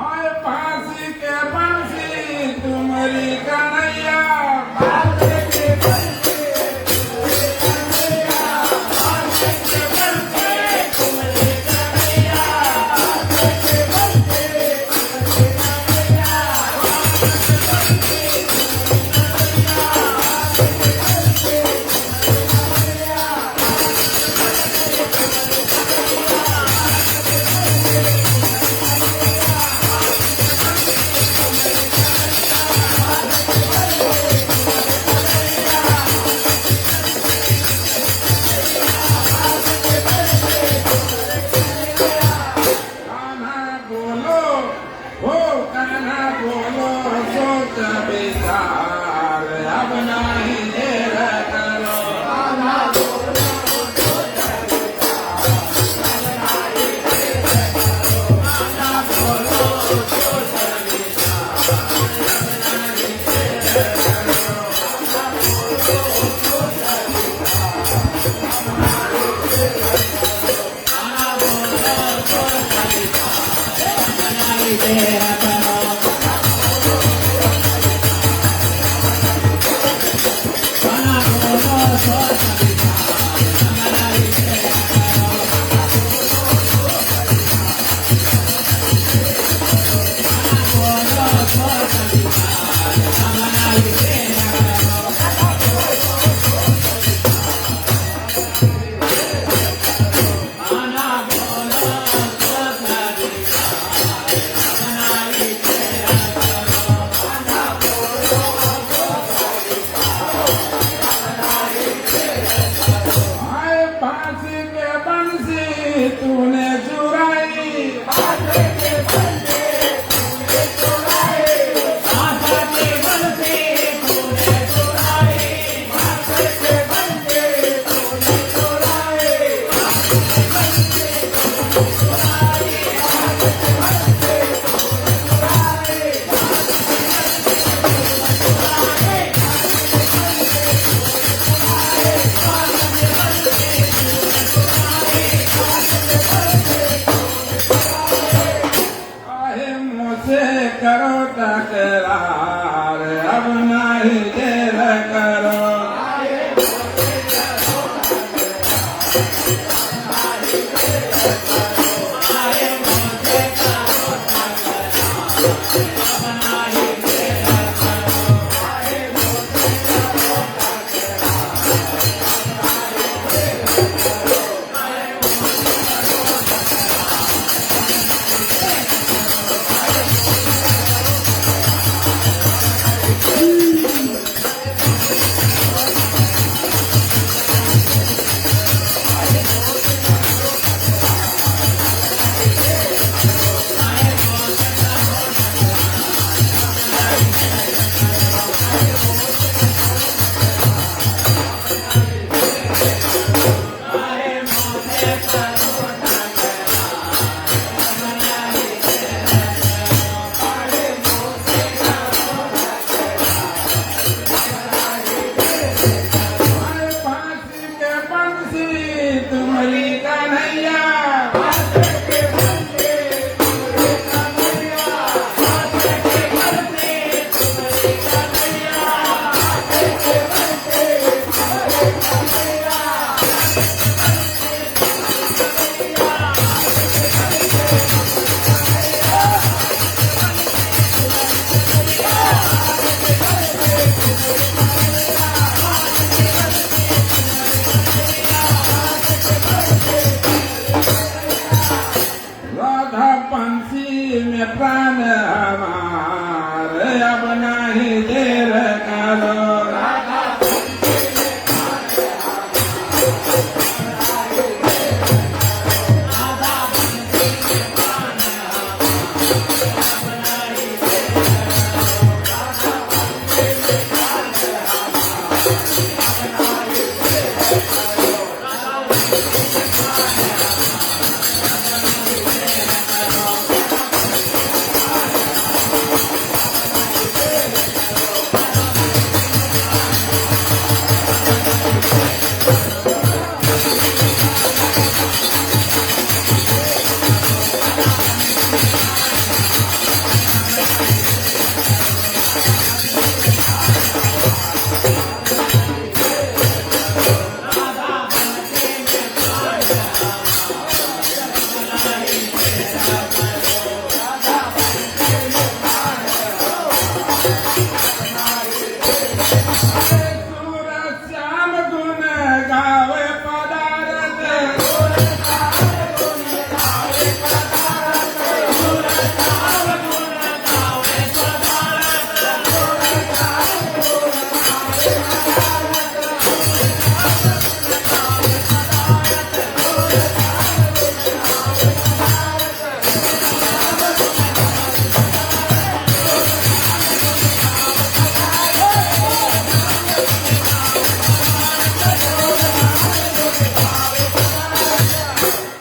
आए फांसी के फांसी तुम्हारी कन्हैया कान्हा बोलो हो कान्हा बोलो सोच विचार अब नहीं देर करो आए फांसी के बंसी तूने चुराई आए मुझसे करो तकरार अब नहीं देर करो आए फांसी के बंसी तुम्हारी कन्हैया राधा पंछी में प्राण हमारे अब नहीं देर करो सूरत श्याम गुण गावे पदारथ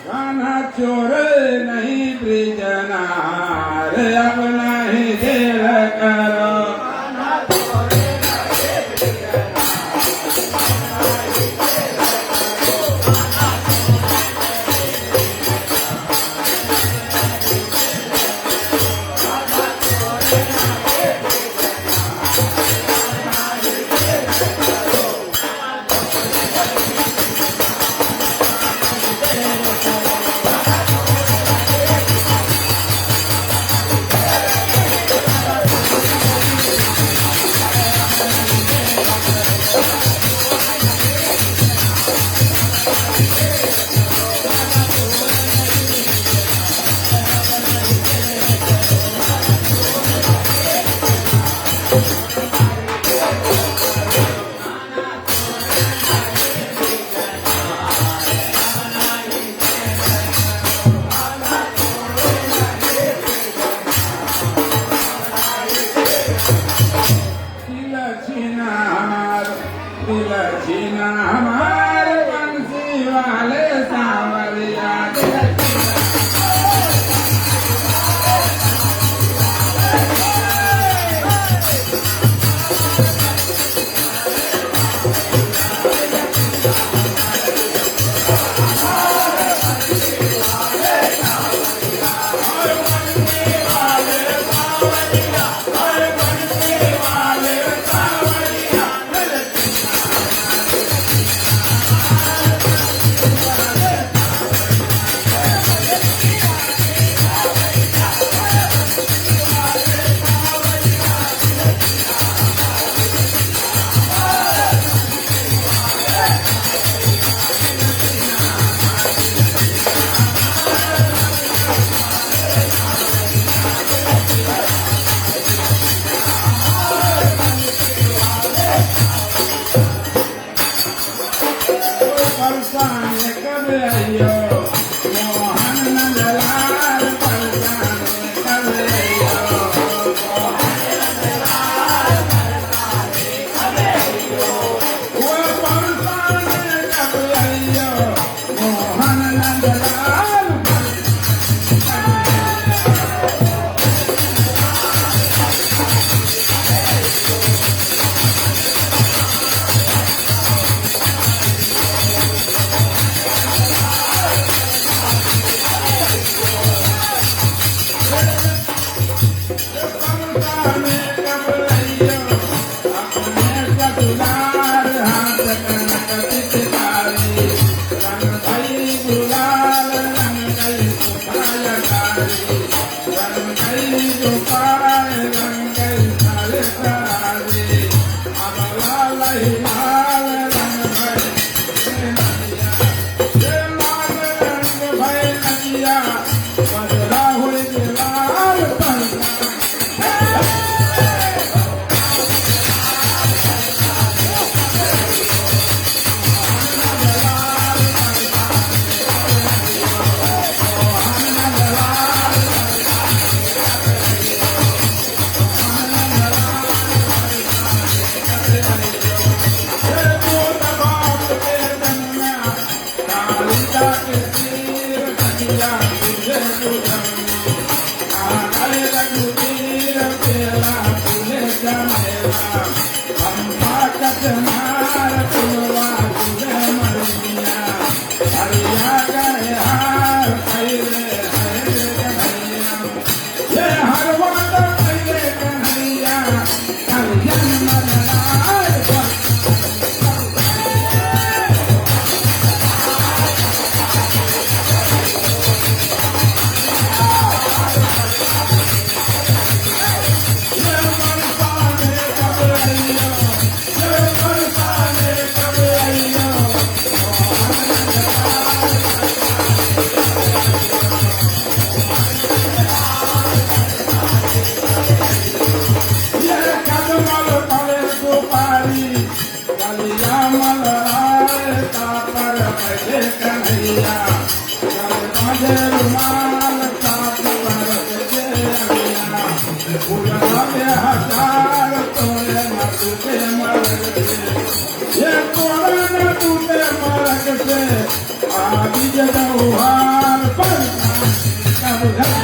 गाना चोर नहीं ब्रिजनार अब नहीं देर करो तिलछीना हमार बंसी वाले सांवरिया परसाने कब आइयो मोहन नंदलाल परसाने कब आइयो वो परसाने कब आइयो मोहन नंदलाल परसाने कब आइयो अपने ससुराल हाथ कनक चितकारी रंग गई गुलाल रंग गई सुखायकारी रंग गई दुपार रंग गई थाल करारी अमला लही लाल रंग भई नदिया ये लाल रंग भई नदिया बदला हुई लाल परसा ये तोड़ा न टूटे मार्ग से आदि जगहुहार पर कब घर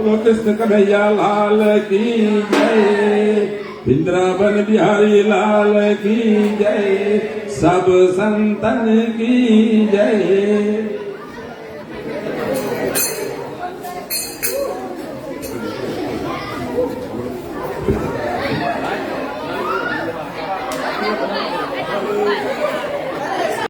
बोलो कृष्ण कन्हैया लाल की जय, वृंदावन बिहारी लाल की जय, सब संतन की जय।